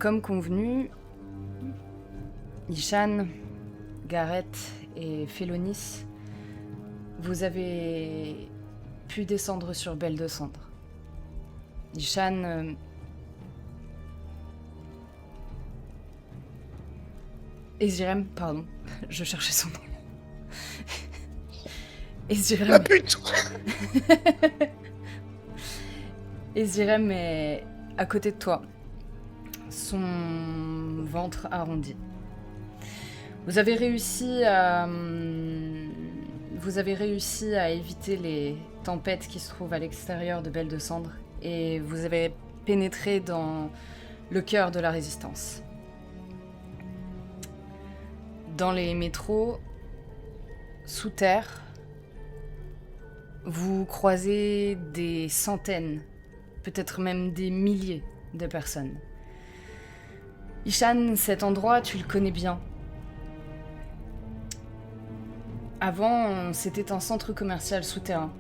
comme convenu, Ishan, Gareth et Félonis, vous avez pu descendre sur Belle de Cendre. Ishan... Ezirem, pardon, je cherchais son nom. Ezirem... La pute. Ezirem est à côté de toi, son ventre arrondi. Vous avez réussi à éviter les tempêtes qui se trouvent à l'extérieur de Belle de Cendre et vous avez pénétré dans le cœur de la résistance. Dans les métros, sous terre, vous croisez des centaines, peut-être même des milliers de personnes. Ishan, cet endroit, tu le connais bien. Avant, c'était un centre commercial souterrain.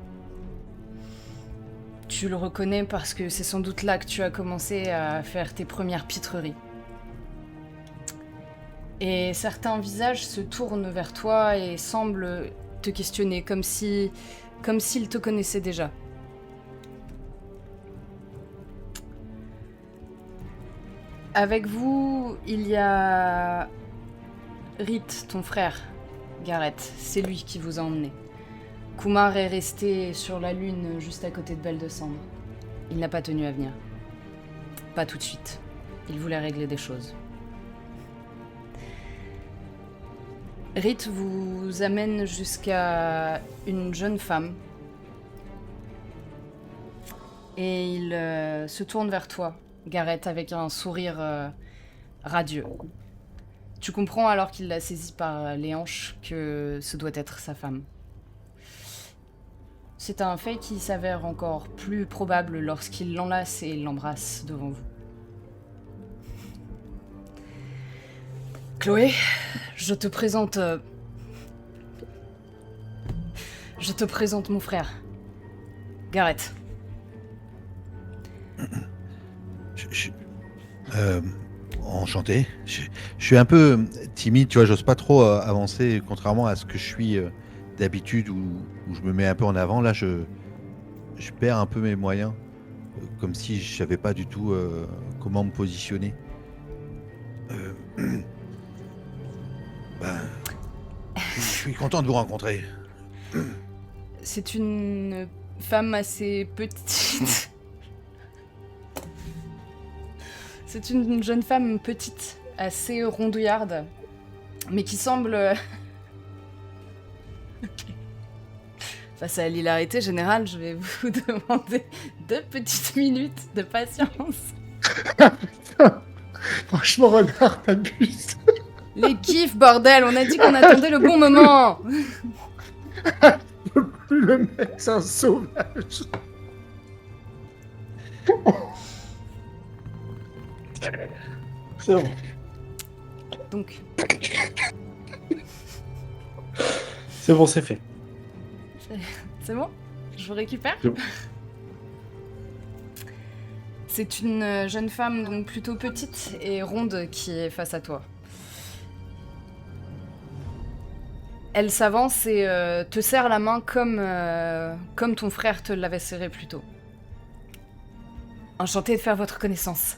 Tu le reconnais parce que c'est sans doute là que tu as commencé à faire tes premières pitreries. Et certains visages se tournent vers toi et semblent te questionner, comme s'ils te connaissaient déjà. Avec vous, il y a Rith, ton frère, Gareth. C'est lui qui vous a emmené. Kumar est resté sur la lune juste à côté de Belle de Cendre. Il n'a pas tenu à venir. Pas tout de suite. Il voulait régler des choses. Rith vous amène jusqu'à une jeune femme. Et il se tourne vers toi, Gareth, avec un sourire radieux. Tu comprends alors qu'il l'a saisie par les hanches que ce doit être sa femme. C'est un fait qui s'avère encore plus probable lorsqu'il l'enlace et l'embrasse devant vous. Chloé, je te présente mon frère, Gareth. Enchanté. Je suis un peu timide, tu vois, j'ose pas trop avancer, contrairement à ce que je suis d'habitude où je me mets un peu en avant. Là, je perds un peu mes moyens, comme si je savais pas du tout comment me positionner. Je suis content de vous rencontrer. C'est une femme assez petite. C'est une jeune femme petite, assez rondouillarde, mais qui semble... Okay. Face à l'hilarité générale, je vais vous demander 2 petites minutes de patience. Franchement, regarde, t'abuses. Les gifs, bordel, on a dit qu'on attendait le bon moment. Je peux plus, le mec, c'est un sauvage. C'est bon. Donc, C'est bon, c'est fait. c'est bon? Je vous récupère? C'est bon. C'est une jeune femme donc plutôt petite et ronde qui est face à toi. Elle s'avance et te serre la main comme ton frère te l'avait serré plus tôt. Enchantée de faire votre connaissance.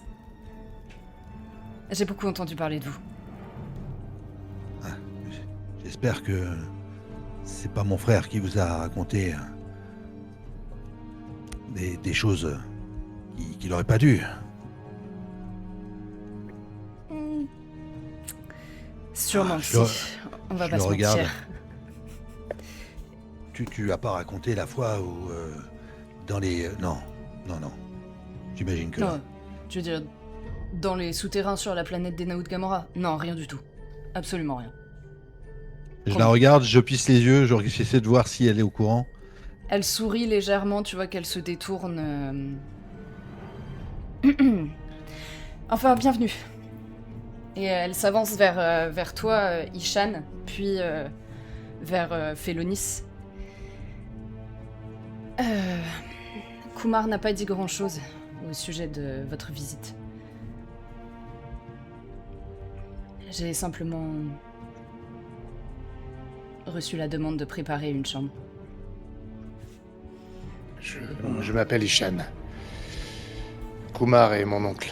J'ai beaucoup entendu parler de vous. J'espère que c'est pas mon frère qui vous a raconté des choses qu'il aurait pas dû. Sûrement, si. On va pas se regarde. mentir. Tu as pas raconté la fois où dans les... Non. J'imagine que... Non, tu veux dire dans les souterrains sur la planète des Naut Gamora? Non, rien du tout. Absolument rien. Je la regarde, je pisse les yeux, j'essaie de voir si elle est au courant. Elle sourit légèrement, tu vois qu'elle se détourne. Enfin, bienvenue. Et elle s'avance vers toi, Ishan, puis vers Félonis. Kumar n'a pas dit grand-chose au sujet de votre visite. J'ai simplement reçu la demande de préparer une chambre. Je m'appelle Ishan. Kumar est mon oncle.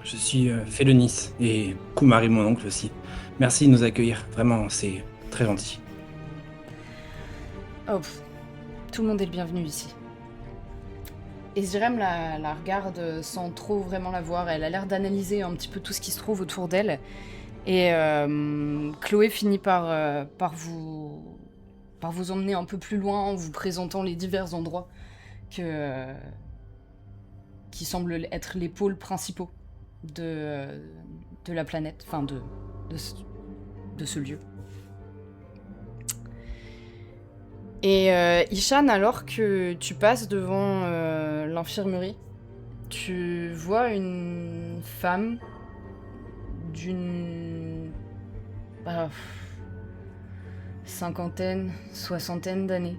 Je suis Félonis et Kumar est mon oncle aussi. Merci de nous accueillir. Vraiment, c'est très gentil. Oh, tout le monde est le bienvenu ici. Et Zirem la regarde sans trop vraiment la voir. Elle a l'air d'analyser un petit peu tout ce qui se trouve autour d'elle. Et Chloé finit par vous emmener un peu plus loin en vous présentant les divers endroits qui semblent être les pôles principaux de la planète, enfin de ce lieu. Et Ishan, alors que tu passes devant l'infirmerie, tu vois une femme d'une cinquantaine, soixantaine d'années.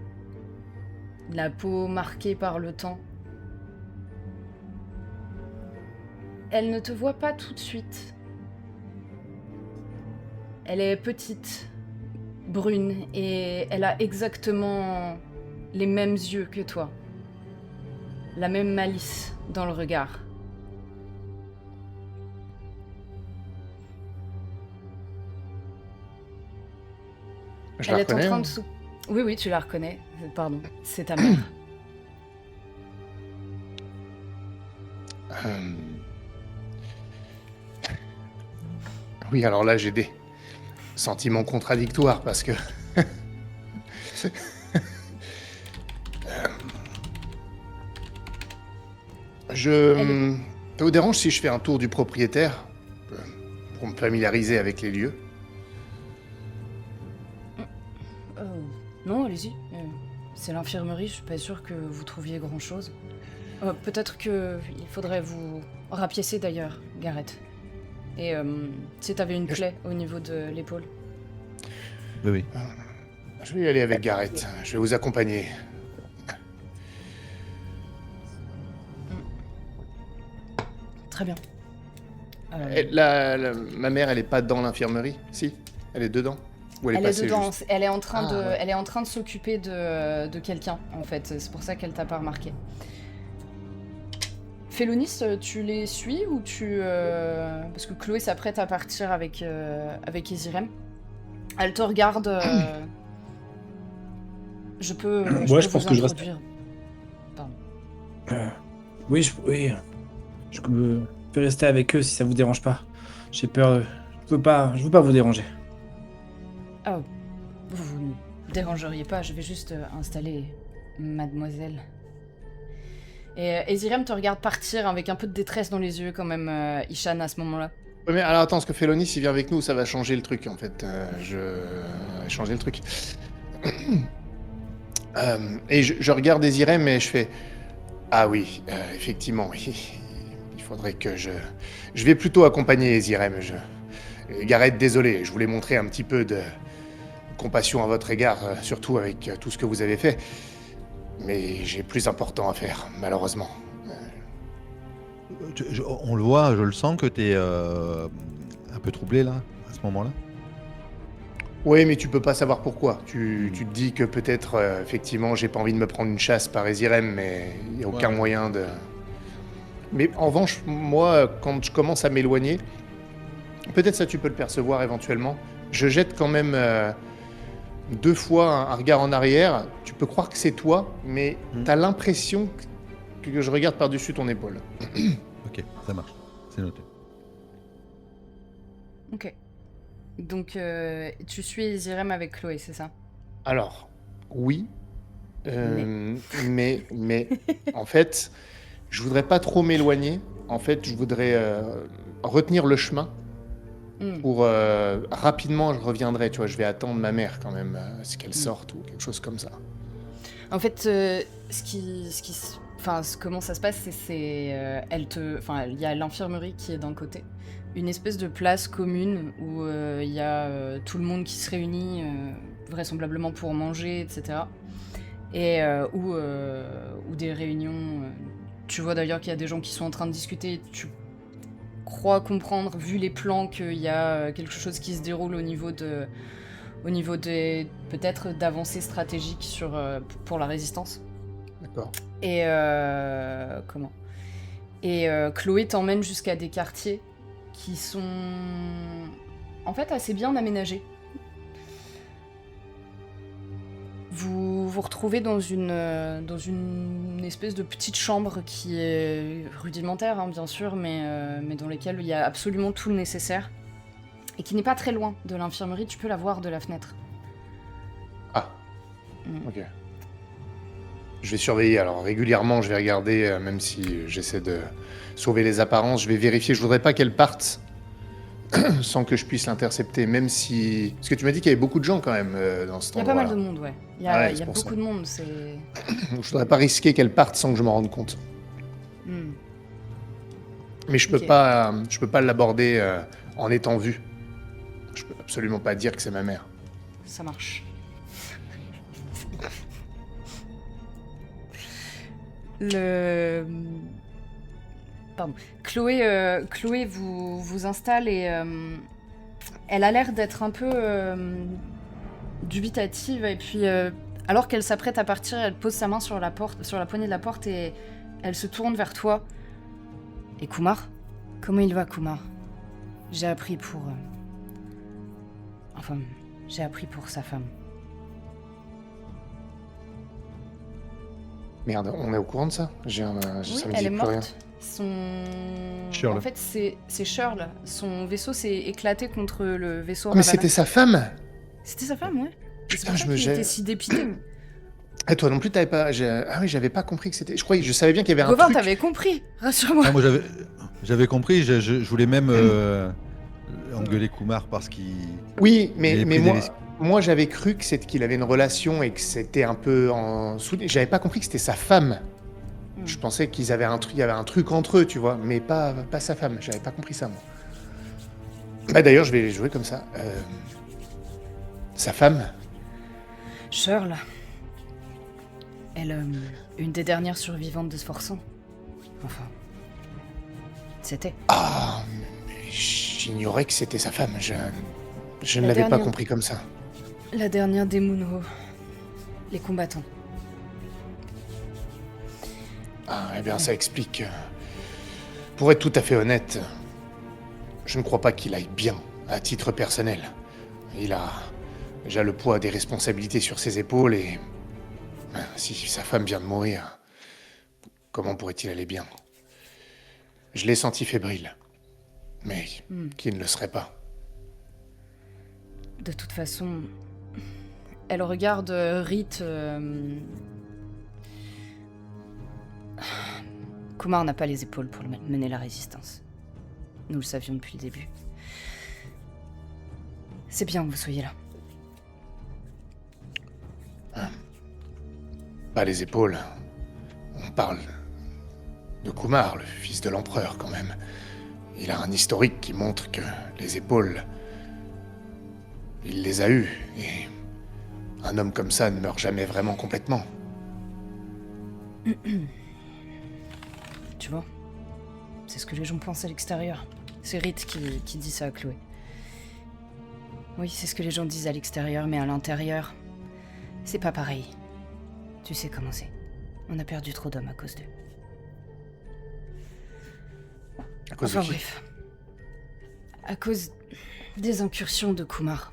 La peau marquée par le temps. Elle ne te voit pas tout de suite. Elle est petite, brune, et elle a exactement les mêmes yeux que toi. La même malice dans le regard. Je la reconnais, en train hein. de Oui, tu la reconnais. Pardon, c'est ta mère. Oui, alors là, j'ai des sentiments contradictoires parce que... Ça vous dérange si je fais un tour du propriétaire pour me familiariser avec les lieux? Non, allez-y. C'est l'infirmerie, je suis pas sûre que vous trouviez grand-chose. Peut-être qu'il faudrait vous rapiécer d'ailleurs, Gareth. Et si t'avais une plaie au niveau de l'épaule. Oui. Je vais y aller avec Gareth. Je vais vous accompagner. Très bien. Ma mère, elle est pas dans l'infirmerie? Si? Elle est dedans? Ou elle est passée dedans. juste... Elle est en train de s'occuper de quelqu'un, en fait. C'est pour ça qu'elle t'a pas remarqué. Félonis, tu les suis ou tu... Parce que Chloé s'apprête à partir avec Ezirem. Elle te regarde... Je peux je pense que je reste. Pardon. Oui, je peux rester avec eux si ça vous dérange pas. J'ai peur. Je veux pas vous déranger. Oh, vous ne dérangeriez pas, je vais juste installer mademoiselle. Et Ezirem te regarde partir avec un peu de détresse dans les yeux quand même, Ishan, à ce moment-là. Ouais, mais alors attends, parce que Félonis, il vient avec nous, ça va changer le truc en fait. Changer le truc. Et je regarde Ezirem et je fais... Ah oui, effectivement, oui. Il faudrait que je vais plutôt accompagner Ezirem. Gareth, désolé, je voulais montrer un petit peu de compassion à votre égard, surtout avec tout ce que vous avez fait. Mais j'ai plus important à faire, malheureusement. On le voit, je le sens que t'es un peu troublé là, à ce moment-là. Oui, mais tu peux pas savoir pourquoi. Tu te dis que peut-être, effectivement, j'ai pas envie de me prendre une chasse par Ezirem, mais il n'y a aucun moyen de... Mais en revanche, moi, quand je commence à m'éloigner, peut-être ça tu peux le percevoir éventuellement, je jette quand même 2 fois un regard en arrière. Tu peux croire que c'est toi, mais t'as l'impression que je regarde par-dessus ton épaule. Ok, ça marche, c'est noté. Ok. Donc, tu suis Ezirem avec Chloé, c'est ça? Alors, oui, mais en fait, je voudrais pas trop m'éloigner. En fait, je voudrais retenir le chemin pour rapidement, je reviendrai. Tu vois, je vais attendre ma mère quand même, ce qu'elle sorte ou quelque chose comme ça. En fait, comment ça se passe, c'est il y a l'infirmerie qui est d'un côté, une espèce de place commune où il y a tout le monde qui se réunit, vraisemblablement pour manger, etc. Et ou des réunions. Tu vois d'ailleurs qu'il y a des gens qui sont en train de discuter. Tu crois comprendre, vu les plans, qu'il y a quelque chose qui se déroule au niveau des peut-être d'avancées stratégiques pour la résistance. D'accord. Et Chloé t'emmène jusqu'à des quartiers qui sont en fait assez bien aménagés. Vous vous retrouvez dans une espèce de petite chambre qui est rudimentaire, hein, bien sûr, mais dans laquelle il y a absolument tout le nécessaire. Et qui n'est pas très loin de l'infirmerie, tu peux la voir de la fenêtre. Ah, ok. Je vais surveiller, alors régulièrement je vais regarder, même si j'essaie de sauver les apparences, je vais vérifier, je voudrais pas qu'elle parte sans que je puisse l'intercepter, même si... Parce que tu m'as dit qu'il y avait beaucoup de gens quand même dans cet Il y a endroit-là. pas mal de monde, ouais. Il y Ah ouais, a c'est pour beaucoup ça. de monde, c'est... Donc, je voudrais pas risquer qu'elle parte sans que je m'en rende compte. Hmm. Mais je peux Ok. pas l'aborder en étant vu. Je peux absolument pas dire que c'est ma mère. Ça marche. Pardon. Chloé vous installe et elle a l'air d'être un peu dubitative et puis alors qu'elle s'apprête à partir, elle pose sa main sur la poignée de la porte et elle se tourne vers toi. Et Kumar? Comment il va, Kumar? J'ai appris pour... Enfin, j'ai appris pour sa femme. Merde, on est au courant de ça? Oui, Ça me elle dit est plus rien. morte. Shirley. En fait, c'est Shirley. Son vaisseau s'est éclaté contre le vaisseau Oh, mais Ravana. c'était sa femme? C'était sa femme, ouais. Et c'est Putain, pour je ça me qu'il jette. était si dépité. Et toi non plus, t'avais pas... Ah oui, j'avais pas compris que c'était... Je savais bien qu'il y avait un Gauvin, truc... t'avais compris, rassure-moi. Ah, moi j'avais compris, je voulais même engueuler Kumar parce qu'il... Oui, Il mais avait pris des risques. moi j'avais cru qu'il avait une relation et que c'était un peu en... J'avais pas compris que c'était sa femme. Je pensais qu'il y avait un truc entre eux, tu vois, mais pas sa femme. J'avais pas compris ça, moi. Bah, d'ailleurs, je vais les jouer comme ça. Sa femme? Shirley. Elle, une des dernières survivantes de Sforçant. Enfin, c'était. Ah, mais j'ignorais que c'était sa femme. Je ne La l'avais pas dernière. compris comme ça. La dernière des Moonho. Les combattants. Ah, eh bien, ça explique. Pour être tout à fait honnête, je ne crois pas qu'il aille bien, à titre personnel. Il a déjà le poids des responsabilités sur ses épaules et... Si sa femme vient de mourir, comment pourrait-il aller bien? Je l'ai senti fébrile. Mais qui ne le serait pas? De toute façon, elle regarde Rit. Kumar n'a pas les épaules pour mener la résistance. Nous le savions depuis le début. C'est bien que vous soyez là. Pas les épaules. On parle de Kumar, le fils de l'empereur quand même. Il a un historique qui montre que les épaules, il les a eues. Et un homme comme ça ne meurt jamais vraiment complètement. Tu vois, c'est ce que les gens pensent à l'extérieur. C'est Rit qui dit ça à Chloé. Oui, c'est ce que les gens disent à l'extérieur, mais à l'intérieur, c'est pas pareil. Tu sais comment c'est. On a perdu trop d'hommes à cause d'eux. À cause Enfin de qui? bref. À cause des incursions de Kumar.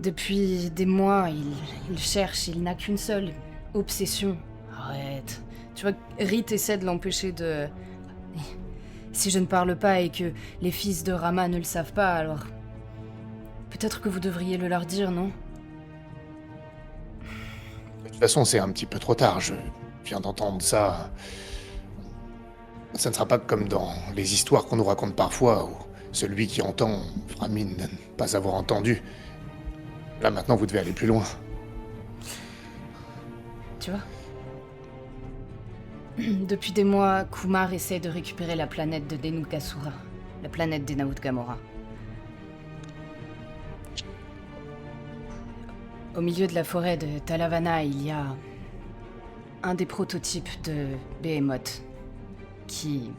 Depuis des mois, il cherche, il n'a qu'une seule obsession. Arrête. Tu vois, Rit essaie de l'empêcher de... Si je ne parle pas et que les fils de Rama ne le savent pas, alors... Peut-être que vous devriez le leur dire, non? De toute façon, c'est un petit peu trop tard. Je viens d'entendre ça. Ça ne sera pas comme dans les histoires qu'on nous raconte parfois, où celui qui entend fera mine de ne pas avoir entendu. Là, maintenant, vous devez aller plus loin. Tu vois? Depuis des mois, Kumar essaie de récupérer la planète de Denukasura, la planète des Naut Gamora. Au milieu de la forêt de Talavana, il y a un des prototypes de Behemoth qui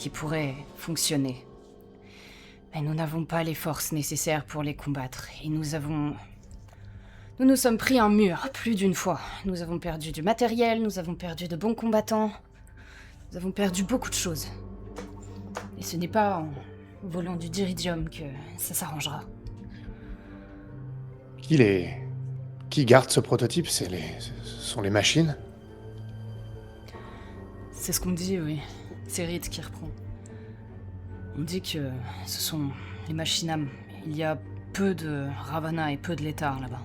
qui pourraient fonctionner. Mais nous n'avons pas les forces nécessaires pour les combattre, et nous nous sommes pris un mur plus d'une fois. Nous avons perdu du matériel, nous avons perdu de bons combattants, nous avons perdu beaucoup de choses. Et ce n'est pas en volant du diridium que ça s'arrangera. Qui garde ce prototype? Ce sont les machines? C'est ce qu'on dit, oui. C'est Rite qui reprend. On dit que ce sont les machinam. Il y a peu de Ravana et peu de létards là-bas.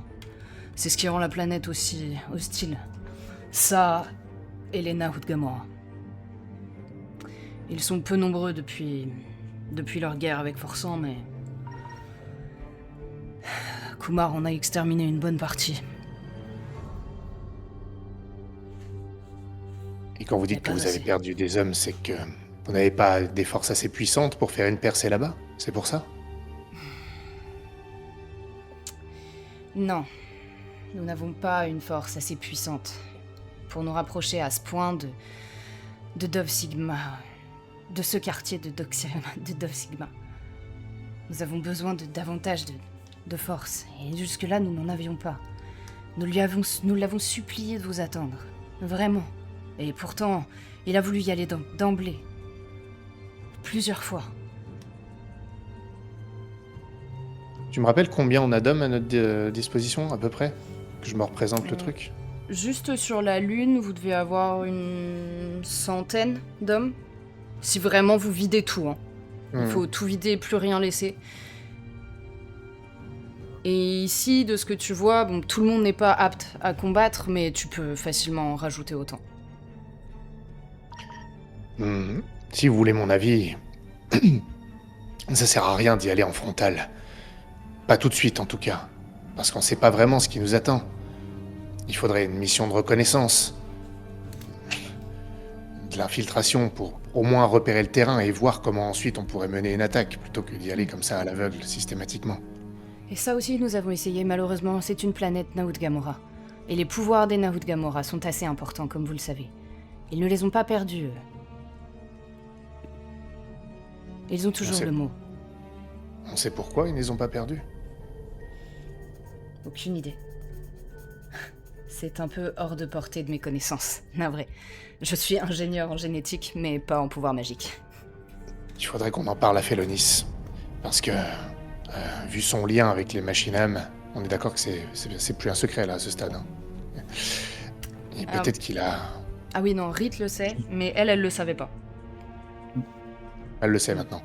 C'est ce qui rend la planète aussi hostile. Ça et les Nahut Gamora. Ils sont peu nombreux depuis leur guerre avec Forsan, mais... Kumar en a exterminé une bonne partie. Et quand vous dites que vous avez perdu des hommes, c'est que vous n'avez pas des forces assez puissantes pour faire une percée là-bas? C'est pour ça? Non. Nous n'avons pas une force assez puissante pour nous rapprocher à ce point de Dove Sigma, de ce quartier de Dove Sigma. Nous avons besoin de davantage de force, et jusque-là, nous n'en avions pas. Nous l'avons supplié de vous attendre, vraiment. Et pourtant, il a voulu y aller d'emblée. Plusieurs fois. Tu me rappelles combien on a d'hommes à notre disposition, à peu près? Que je me représente le truc. Juste sur la Lune, vous devez avoir une centaine d'hommes. Si vraiment vous videz tout, hein. Il faut tout vider et plus rien laisser. Et ici, de ce que tu vois, bon, tout le monde n'est pas apte à combattre, mais tu peux facilement en rajouter autant. Si vous voulez mon avis, ça sert à rien d'y aller en frontal. Pas tout de suite, en tout cas. Parce qu'on sait pas vraiment ce qui nous attend. Il faudrait une mission de reconnaissance. De l'infiltration pour au moins repérer le terrain et voir comment ensuite on pourrait mener une attaque, plutôt que d'y aller comme ça à l'aveugle, systématiquement. Et ça aussi, nous avons essayé, malheureusement, c'est une planète Nahut Gamora. Et les pouvoirs des Nahut Gamora sont assez importants, comme vous le savez. Ils ne les ont pas perdus, eux. Ils ont toujours le mot. On sait pourquoi ils ne les ont pas perdus? Aucune idée. C'est un peu hors de portée de mes connaissances, navré. Je suis ingénieur en génétique, mais pas en pouvoir magique. Il faudrait qu'on en parle à Félonis. Parce que, vu son lien avec les machinam, on est d'accord que c'est plus un secret, là, à ce stade. Hein. Et peut-être qu'il a... Ah oui, non, Rite le sait, mais elle le savait pas. Elle le sait maintenant.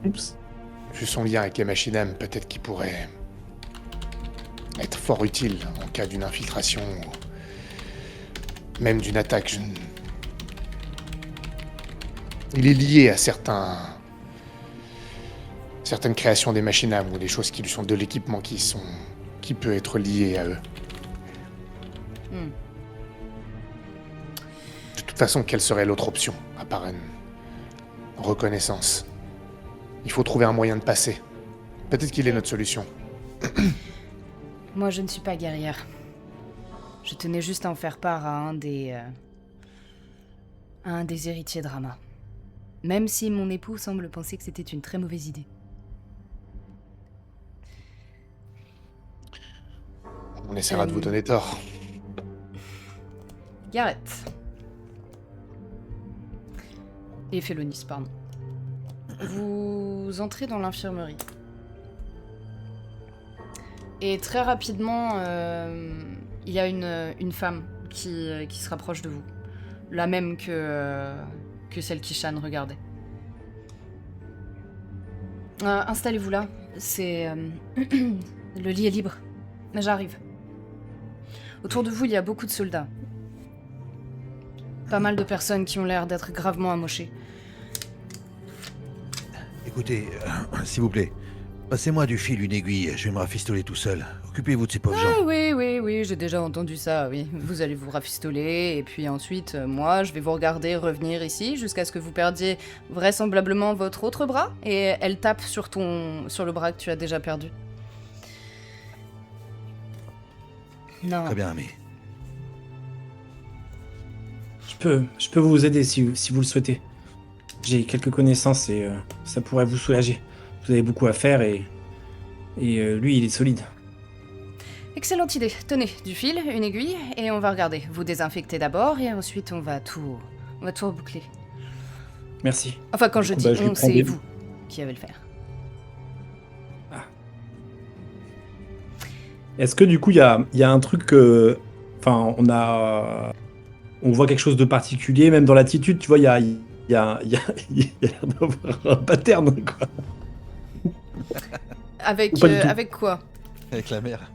Oups. Vu son lien avec les machinam, peut-être qu'il pourrait être fort utile en cas d'une infiltration ou même d'une attaque. Il est lié à certaines créations des machinam ou des choses qui lui sont de l'équipement qui peut être lié à eux. De toute façon, quelle serait l'autre option, à part une reconnaissance? Il faut trouver un moyen de passer. Peut-être qu'il est notre solution. Moi, je ne suis pas guerrière. Je tenais juste à en faire part à un des héritiers de Rama. Même si mon époux semble penser que c'était une très mauvaise idée. On essaiera de vous donner tort. Gareth. Et Félonis, pardon. Vous entrez dans l'infirmerie. Et très rapidement, il y a une femme qui se rapproche de vous. La même que celle qu'Ishan regardait. Installez-vous là. C'est... le lit est libre. J'arrive. Autour de vous, il y a beaucoup de soldats. Pas mal de personnes qui ont l'air d'être gravement amochées. Écoutez, s'il vous plaît, passez-moi du fil une aiguille, je vais me rafistoler tout seul. Occupez-vous de ces pauvres gens. Oui, j'ai déjà entendu ça, oui. Vous allez vous rafistoler, et puis ensuite, moi, je vais vous regarder revenir ici, jusqu'à ce que vous perdiez vraisemblablement votre autre bras, et elle tape sur le bras que tu as déjà perdu. Non. Très bien, mais... Je peux vous aider si vous le souhaitez. J'ai quelques connaissances et ça pourrait vous soulager. Vous avez beaucoup à faire et lui, il est solide. Excellente idée. Tenez, du fil, une aiguille, et on va regarder. Vous désinfectez d'abord, et ensuite on va tout reboucler. Merci. Enfin, quand je Du coup, dis bah, je lui on, prends c'est des- vous qui allez le faire. Est-ce que du coup, il y a un truc... Enfin, on voit quelque chose de particulier, même dans l'attitude, tu vois, il y a l'air d'avoir un pattern, quoi. Avec, Ou pas du tout. avec quoi? Avec la mère.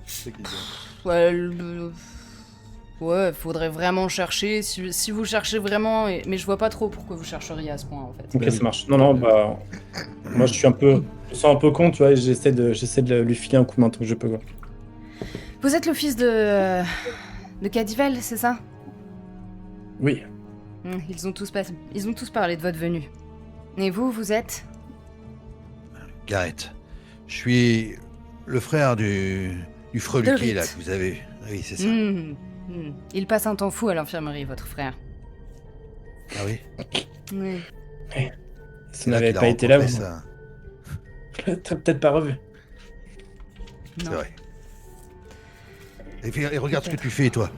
C'est ça qui est bien. Ouais, faudrait vraiment chercher. Si vous cherchez vraiment... Mais je vois pas trop pourquoi vous chercheriez à ce point, en fait. Ok, Bah ça oui. marche. Non, bah... Moi, je me sens un peu con, tu vois, et j'essaie de lui filer un coup de main tant que je peux, quoi. Vous êtes le fils de Cadivel, c'est ça? Oui. Ils ont tous parlé de votre venue. Et vous êtes? Gareth. Je suis le frère du freluquet, là, Rite. que vous avez. Oui, c'est ça. Il passe un temps fou à l'infirmerie, votre frère. Ah oui. Oui. Si C'est vous là n'avez qu'il a pas été là, rencontré vous ça. t'as peut-être pas revu. C'est Non. vrai. Et regarde ce que tu fais, toi.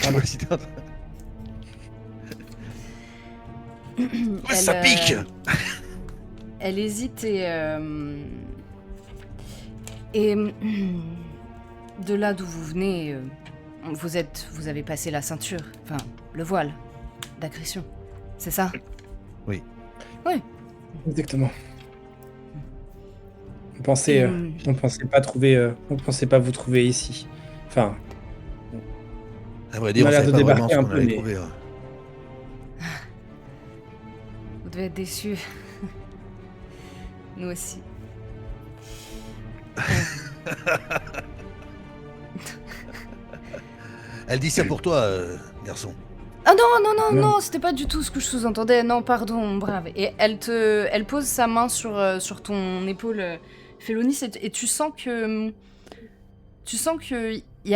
Je vois si t'es en train- Ouais, ça pique. Elle hésite et de là d'où vous venez, vous avez passé la ceinture, enfin le voile d'accrétion, c'est ça? Exactement. On pensait pas vous trouver ici. Enfin, À vrai dire, On on a l'air savait de pas vraiment débarquer ce un qu'on peu, allait mais- trouver. Vous devez être déçus. Nous aussi. Elle dit ça pour toi, garçon. Ah non, Non. c'était pas du tout ce que je sous-entendais. Non, pardon, brave. Et elle pose sa main sur ton épaule, Félonis, et tu sens que il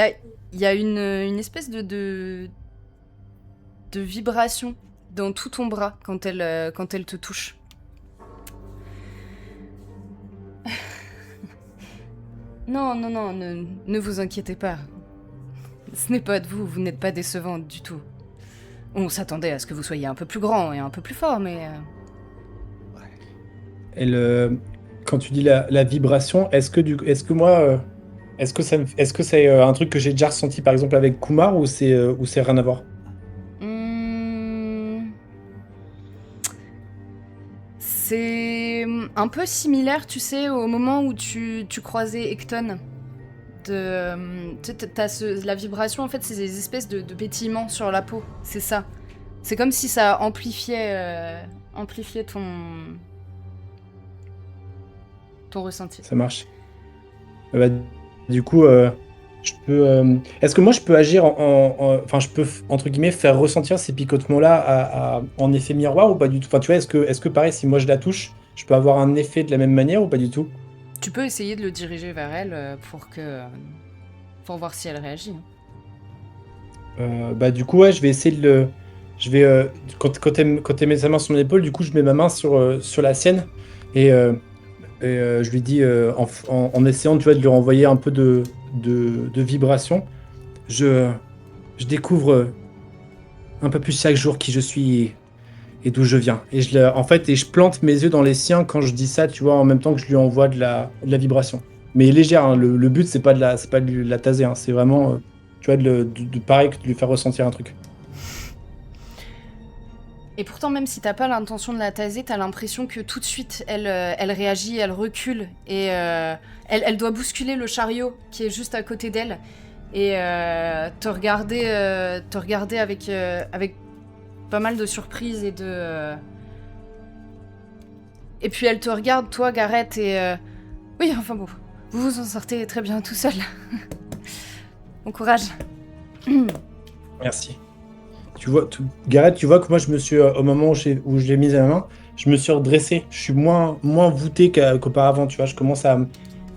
y a une espèce de vibration dans tout ton bras quand elle te touche. Non, ne vous inquiétez pas. Ce n'est pas de vous, vous n'êtes pas décevante du tout. On s'attendait à ce que vous soyez un peu plus grand et un peu plus fort, mais... Quand tu dis la vibration, est-ce que moi, est-ce que c'est un truc que j'ai déjà ressenti par exemple avec Kumar ou c'est rien à voir? C'est un peu similaire, tu sais, au moment où tu croisais Ecton. La vibration, en fait, c'est des espèces de pétillements sur la peau. C'est ça. C'est comme si ça amplifiait ton ressenti. Ça marche. Bah, du coup, je peux. Est-ce que moi je peux agir enfin, je peux entre guillemets faire ressentir ces picotements-là en effet miroir ou pas du tout? Enfin, tu vois, est-ce que pareil, si moi je la touche, je peux avoir un effet de la même manière ou pas du tout? Tu peux essayer de le diriger vers elle pour voir si elle réagit. Bah du coup, ouais, je vais essayer de le. Quand elle met sa main sur mon épaule, du coup, je mets ma main sur la sienne et je lui dis en essayant, tu vois, de lui renvoyer un peu de vibration. Je découvre un peu plus chaque jour qui je suis et d'où je viens. Et je plante mes yeux dans les siens quand je dis ça, tu vois, en même temps que je lui envoie de la vibration. Mais légère, hein, le but c'est pas de la taser, hein, c'est vraiment, tu vois, de pareil, que de lui faire ressentir un truc. Et pourtant, même si t'as pas l'intention de la taser, t'as l'impression que tout de suite, elle réagit, elle recule, et elle doit bousculer le chariot qui est juste à côté d'elle, et te regarder avec pas mal de surprise et de... Et puis elle te regarde, toi, Gareth, et... Oui, enfin bon, vous vous en sortez très bien tout seul. Bon courage. Merci. Tu vois, Gareth, tu vois que moi, je me suis, au moment où je l'ai mise à la main, je me suis redressé. Je suis moins voûté qu'auparavant, tu vois. Je commence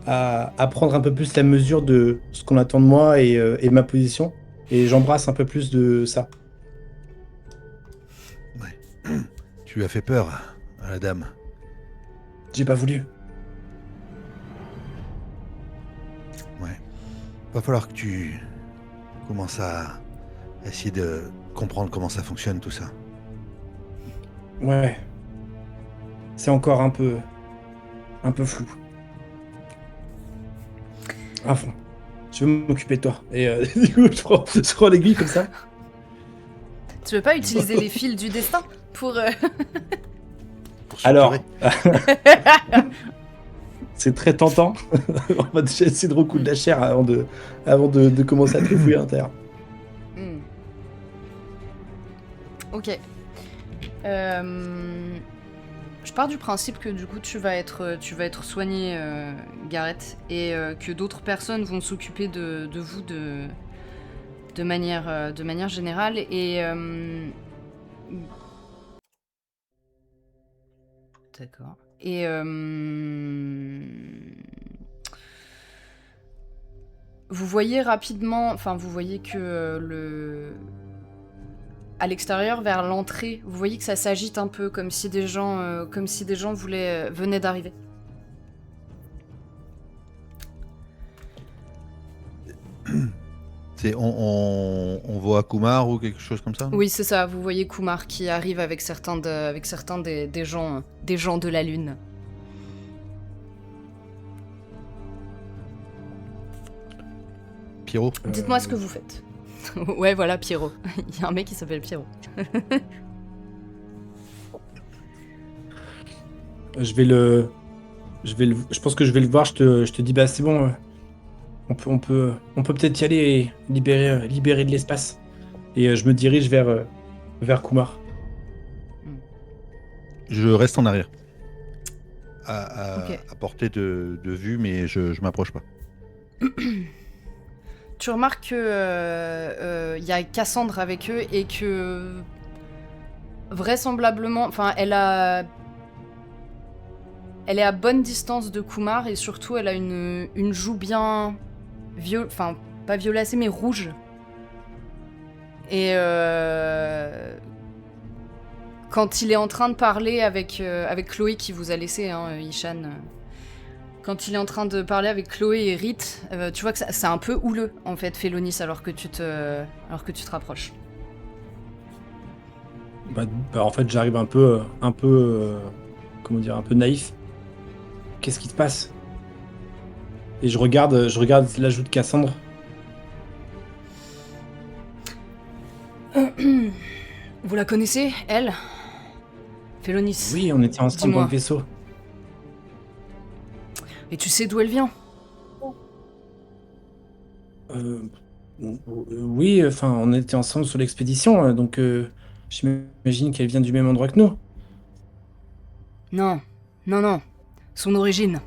à prendre un peu plus la mesure de ce qu'on attend de moi et ma position. et j'embrasse un peu plus de ça. Ouais. Tu lui as fait peur à la dame. J'ai pas voulu. Ouais. Va falloir que tu commences à essayer de comprendre comment ça fonctionne tout ça. Ouais. C'est encore un peu flou. À fond. Je veux m'occuper de toi. Et du coup, je prends l'aiguille comme ça. Tu veux pas utiliser les fils du destin pour... Pour Alors, suturer. c'est très tentant. On va déjà essayer de recoudre la chair avant de commencer à trifouiller à l'intérieur. Ok. Je pars du principe que du coup tu vas être soigné, Gareth, et que d'autres personnes vont s'occuper de vous de manière générale. Et d'accord. Et vous voyez rapidement, enfin vous voyez que à l'extérieur, vers l'entrée, vous voyez que ça s'agite un peu, comme si des gens venaient d'arriver. On voit Kumar ou quelque chose comme ça, non? Oui, c'est ça. Vous voyez Kumar qui arrive avec certains des gens de la lune. Pierrot. Dites-moi ce que vous faites. Ouais, voilà, Pierrot. Il y a un mec qui s'appelle Pierrot. Je pense que je vais le voir. Je te dis, bah c'est bon. On peut peut-être y aller et libérer de l'espace. Et je me dirige vers Kumar. Je reste en arrière. Ok. À portée de vue, mais je m'approche pas. Tu remarques que y a Cassandre avec eux et que vraisemblablement, enfin, elle est à bonne distance de Kumar et surtout elle a une joue bien enfin pas violacée mais rouge. Et quand il est en train de parler avec Chloé qui vous a laissé, hein, Ishan. Quand il est en train de parler avec Chloé et Rith, tu vois que c'est un peu houleux, en fait, Félonis, alors que tu te rapproches. Bah, en fait, j'arrive un peu, comment dire, un peu naïf. Qu'est-ce qui se passe? Et je regarde l'ajout de Cassandre. Vous la connaissez, elle? Félonis. Oui, on était ensemble dans le vaisseau. Et tu sais d'où elle vient? Oui, enfin, on était ensemble sur l'expédition, donc j'imagine qu'elle vient du même endroit que nous. Non. Son origine.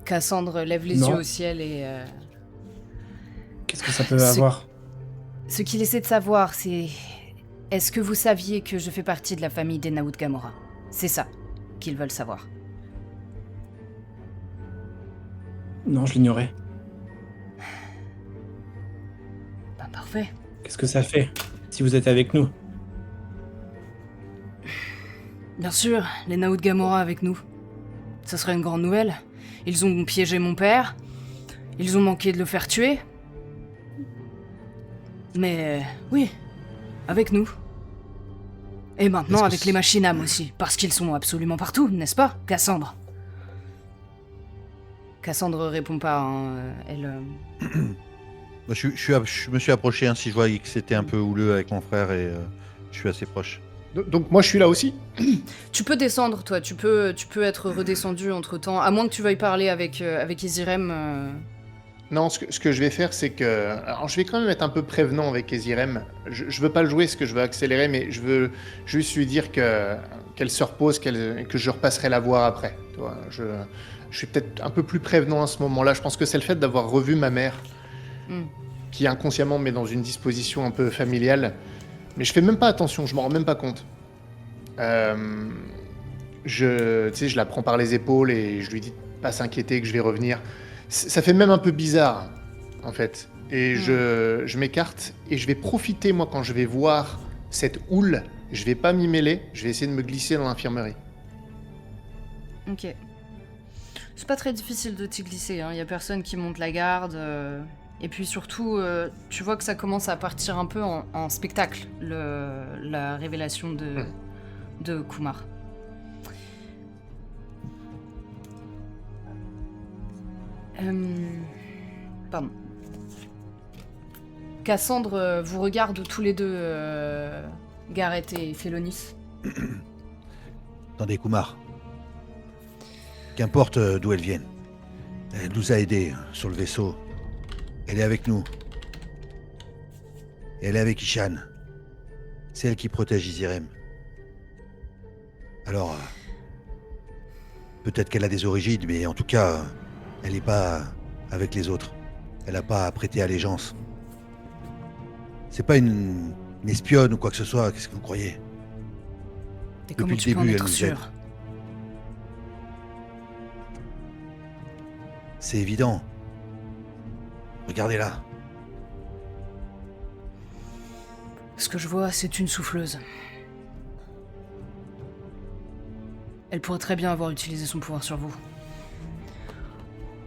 Cassandre lève les yeux au ciel et... Qu'est-ce que ça peut avoir? Ce qu'il essaie de savoir, c'est... Est-ce que vous saviez que je fais partie de la famille des Naout Gamora? C'est ça qu'ils veulent savoir. Non, je l'ignorais. Bah, parfait. Qu'est-ce que ça fait, si vous êtes avec nous? Bien sûr, les Naout Gamora avec nous. Ça serait une grande nouvelle. Ils ont piégé mon père. Ils ont manqué de le faire tuer. Mais oui, avec nous. Et maintenant avec les machines âmes aussi, parce qu'ils sont absolument partout, n'est-ce pas, Cassandre? Cassandre répond pas, hein. Elle... Je me suis approché, hein, si je voyais que c'était un peu houleux avec mon frère, et je suis assez proche. Donc moi je suis là aussi. Tu peux descendre, toi, tu peux être redescendu entre-temps, à moins que tu veuilles parler avec Ezirem. Non, ce que je vais faire, c'est que... Alors, je vais quand même être un peu prévenant avec Ezirem. Je veux pas le jouer, ce que je veux accélérer, mais je veux juste lui dire qu'elle se repose, que je repasserai la voir après. Tu vois, je suis peut-être un peu plus prévenant à ce moment-là. Je pense que c'est le fait d'avoir revu ma mère qui inconsciemment me met dans une disposition un peu familiale. Mais je fais même pas attention, je m'en rends même pas compte. Tu sais, je la prends par les épaules et je lui dis de pas s'inquiéter, que je vais revenir. Ça fait même un peu bizarre, en fait. Et je m'écarte et je vais profiter, moi, quand je vais voir cette houle, je vais pas m'y mêler, je vais essayer de me glisser dans l'infirmerie. Ok. C'est pas très difficile de t'y glisser, hein. Y a personne qui monte la garde. Et puis surtout, tu vois que ça commence à partir un peu en spectacle, la révélation de Kumar. Pardon. Cassandre vous regarde tous les deux, Gareth et Félonis. Attendez, Kumar. Qu'importe d'où elle vienne. Elle nous a aidés sur le vaisseau. Elle est avec nous. Et elle est avec Ishan. C'est elle qui protège Izirem. Alors, peut-être qu'elle a des origines, mais en tout cas, elle n'est pas avec les autres. Elle n'a pas prêté allégeance. C'est pas une espionne ou quoi que ce soit, qu'est-ce que vous croyez? Et comment Depuis tu le peux en début, être elle nous aide. sûr? C'est évident. Regardez-la. Ce que je vois, c'est une souffleuse. Elle pourrait très bien avoir utilisé son pouvoir sur vous.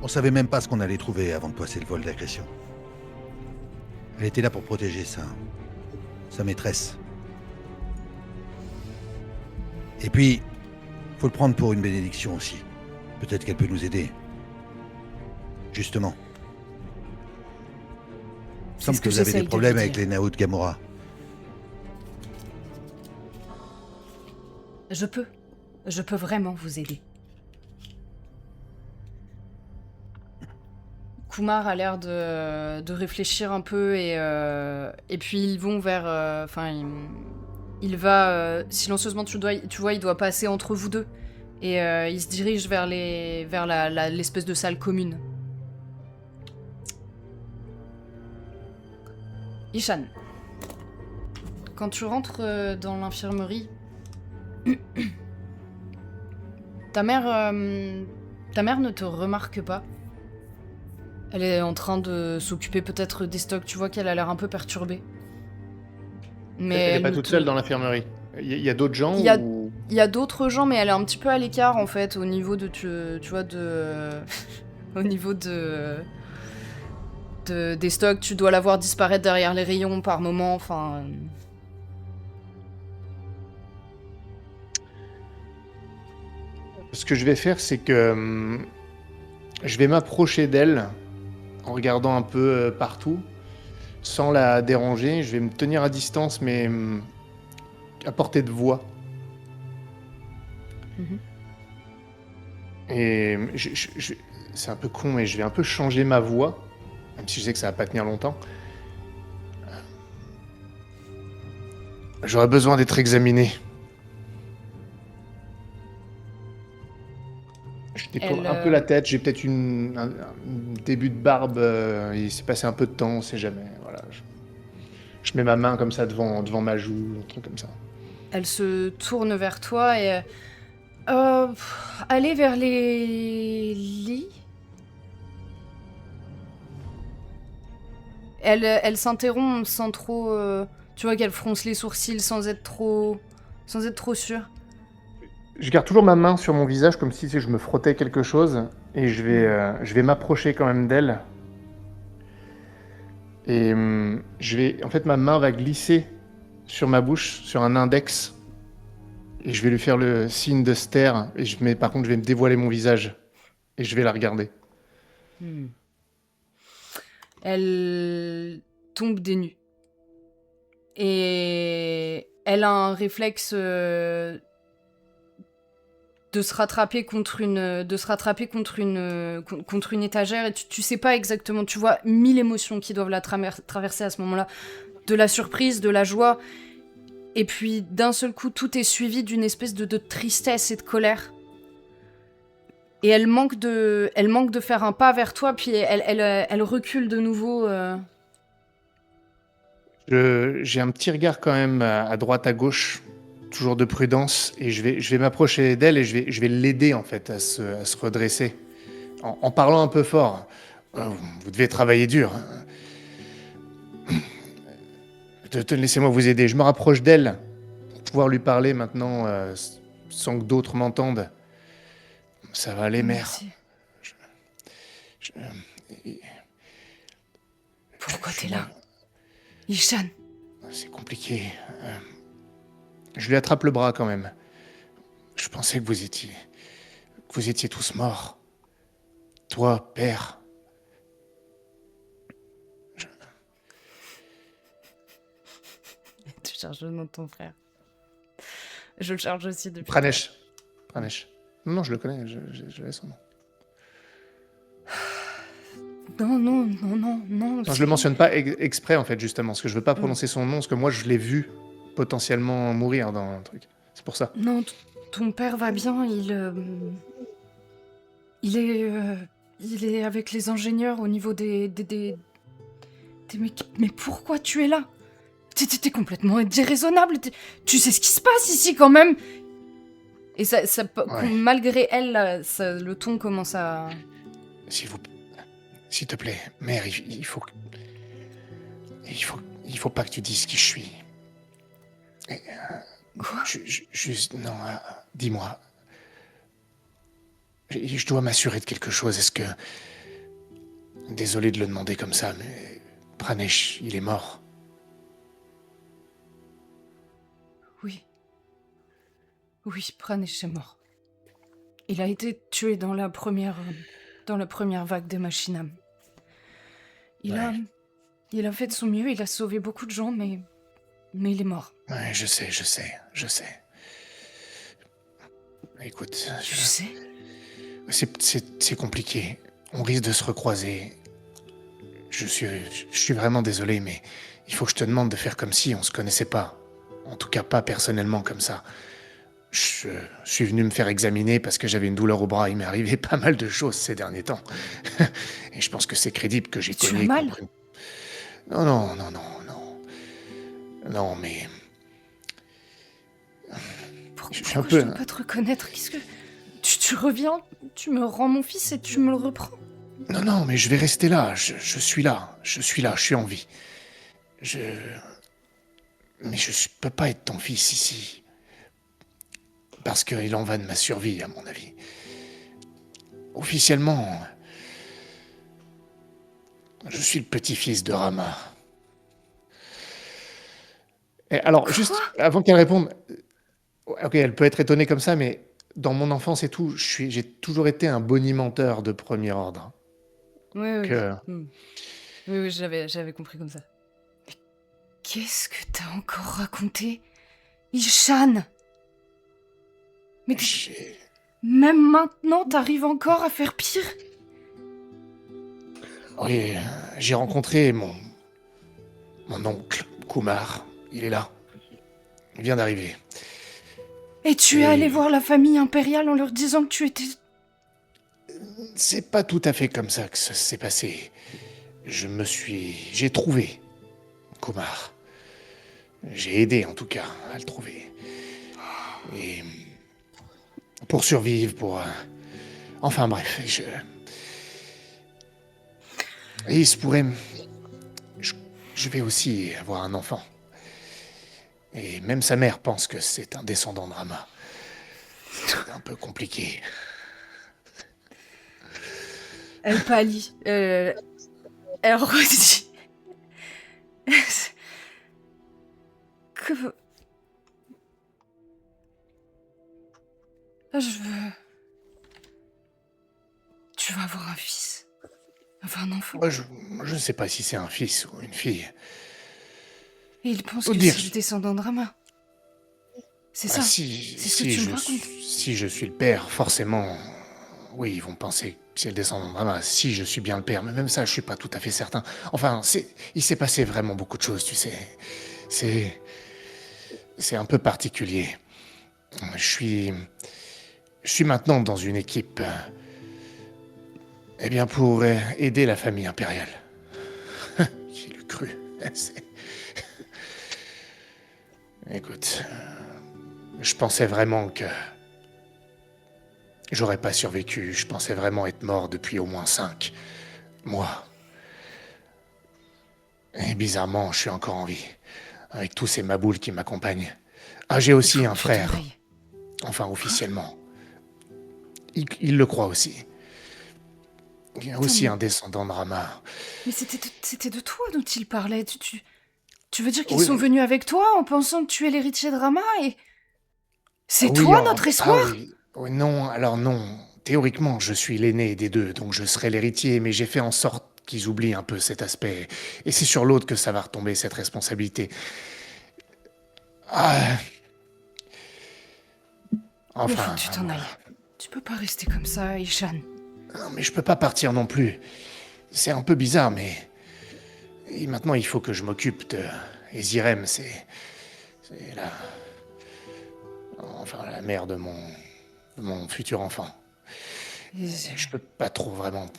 On savait même pas ce qu'on allait trouver avant de passer le vol d'agression. Elle était là pour protéger sa maîtresse. Et puis, faut le prendre pour une bénédiction aussi. Peut-être qu'elle peut nous aider. Justement. Il C'est semble ce que que vous avez j'essaye des de problèmes vous avec dire. les Nao de Gamora. Je peux vraiment vous aider. Kumar a l'air de réfléchir un peu et puis ils vont vers... il va silencieusement, tu vois, il doit passer entre vous deux. Et il se dirige vers l'espèce de salle commune. Ishan, quand tu rentres dans l'infirmerie, ta mère ne te remarque pas. Elle est en train de s'occuper peut-être des stocks, tu vois qu'elle a l'air un peu perturbée. Mais Elle n'est pas ne toute te- seule dans l'infirmerie. Il y a d'autres gens Il y a- ou... Il y a d'autres gens, mais elle est un petit peu à l'écart en fait, au niveau de, tu vois, au niveau des stocks, tu dois la voir disparaître derrière les rayons par moment, enfin... Ce que je vais faire, c'est que je vais m'approcher d'elle en regardant un peu partout, sans la déranger. Je vais me tenir à distance, mais à portée de voix. Mhm. Et c'est un peu con, mais je vais un peu changer ma voix, même si je sais que ça va pas tenir longtemps. J'aurais besoin d'être examiné. Je découvre un peu la tête, j'ai peut-être un début de barbe, il s'est passé un peu de temps, on sait jamais. Voilà, je mets ma main comme ça devant ma joue, un truc comme ça. Elle se tourne vers toi et... allez vers les lits. Elle s'interrompt sans trop... tu vois qu'elle fronce les sourcils sans être trop sûre. Je garde toujours ma main sur mon visage comme si je me frottais quelque chose et je vais m'approcher quand même d'elle. Et en fait, ma main va glisser sur ma bouche, sur un index. Et je vais lui faire le signe de se taire. Mais par contre, je vais me dévoiler mon visage. Et je vais la regarder. Elle tombe des nues. Et elle a un réflexe de se rattraper contre une étagère et tu sais pas exactement, tu vois 1000 émotions qui doivent la traverser à ce moment-là, de la surprise, de la joie, et puis d'un seul coup tout est suivi d'une espèce de tristesse et de colère. Et elle manque de faire un pas vers toi, puis elle recule de nouveau. J'ai un petit regard quand même à droite, à gauche, toujours de prudence, et je vais m'approcher d'elle et je vais l'aider en fait à se redresser, en parlant un peu fort. Vous devez travailler dur. Laissez-moi vous aider. Je me rapproche d'elle pour pouvoir lui parler maintenant sans que d'autres m'entendent. Ça va aller, mère. Merci. Je- Pourquoi je- t'es je- là? Ishan, C'est compliqué. Je lui attrape le bras quand même. Je pensais que vous étiez tous morts. Toi, père. tu cherches le nom de ton frère. Je le cherche aussi depuis. Pranesh. Pranesh. Non, je le connais, je l'ai son nom. Non. Non, je le mentionne pas exprès, en fait, justement, parce que je veux pas prononcer son nom, parce que moi, je l'ai vu potentiellement mourir dans un truc. C'est pour ça. Non, ton père va bien, il est avec les ingénieurs au niveau mais pourquoi tu es là? T'es complètement déraisonnable, tu sais ce qui se passe ici quand même. Et Ouais. malgré elle, là, le ton commence à... S'il te plaît, mère, il faut pas que tu dises qui je suis. Quoi? Juste, non, dis-moi. Je dois m'assurer de quelque chose. Est-ce que... Désolé de le demander comme ça, mais Pranesh, il est mort. Oui, Pranesh est mort. Il a été tué dans la première vague des Machinam. Il a fait de son mieux, il a sauvé beaucoup de gens, mais il est mort. Ouais, je sais. Écoute, Tu sais? c'est compliqué. On risque de se recroiser. Je suis vraiment désolé, mais il faut que je te demande de faire comme si on se connaissait pas. En tout cas, pas personnellement comme ça. Je suis venu me faire examiner parce que j'avais une douleur au bras. Il m'est arrivé pas mal de choses ces derniers temps. Et je pense que c'est crédible que j'ai Tu cogné as mal? contre une... Non. Non, mais... Je suis un Pourquoi je peu... dois pas te reconnaître? Qu'est-ce que... Tu reviens, tu me rends mon fils et tu me le reprends? Non, mais je vais rester là. Je suis là. Je suis en vie. Mais je peux pas être ton fils ici. Parce qu'il en va de ma survie, à mon avis. Officiellement, je suis le petit-fils de Rama. Et alors, juste avant qu'elle réponde, ok, elle peut être étonnée comme ça, mais dans mon enfance et tout, j'ai toujours été un bonimenteur de premier ordre. Oui. Que... Oui, j'avais compris comme ça. Mais qu'est-ce que t'as encore raconté? Ishan! Mais même maintenant, t'arrives encore à faire pire? Oui, j'ai rencontré mon oncle, Kumar. Il est là. Il vient d'arriver. Et tu es allé voir la famille impériale en leur disant que tu étais... C'est pas tout à fait comme ça que ça s'est passé. J'ai trouvé Kumar. J'ai aidé, en tout cas, à le trouver. Et... pour survivre, enfin bref, Et il se pourrait... Je vais aussi avoir un enfant. Et même sa mère pense que c'est un descendant de Rama. C'est un peu compliqué. Elle pâlit. Elle redit... que... Je veux... Tu vas avoir un fils. Enfin, un enfant. Moi, je ne sais pas si c'est un fils ou une fille. Et il pense Faut que dire, c'est le descendant de Rama. C'est ça. C'est ce que tu me racontes. Si je suis le père, forcément, oui, ils vont penser que c'est le descendant de Rama. Si je suis bien le père, mais même ça, je suis pas tout à fait certain. Enfin, il s'est passé vraiment beaucoup de choses, tu sais. C'est un peu particulier. Je suis maintenant dans une équipe, pour aider la famille impériale. Qui l'eût cru. Écoute, je pensais vraiment que j'aurais pas survécu. Je pensais vraiment être mort depuis au moins 5 mois. Et bizarrement, je suis encore en vie. avec tous ces maboules qui m'accompagnent. Ah, j'ai aussi un Fais ton frère, deuil. enfin officiellement. Il le croit aussi. Il y a aussi mais- un descendant de Rama. Mais c'était de toi dont il parlait. Tu veux dire qu'ils Oui. sont venus avec toi en pensant que tu es l'héritier de Rama et... C'est Oui, toi notre espoir? oui. Oui, non, alors non. Théoriquement, je suis l'aîné des deux, donc je serai l'héritier, mais j'ai fait en sorte qu'ils oublient un peu cet aspect. Et c'est sur l'autre que ça va retomber, cette responsabilité. Ah. Il Enfin. faut que tu t'en ailles. Tu peux pas rester comme ça, Ishan. Non, mais je peux pas partir non plus. C'est un peu bizarre, mais. Et maintenant, il faut que je m'occupe de. Et Zirem, c'est la. Enfin, la mère de mon futur enfant. Je peux pas trop vraiment.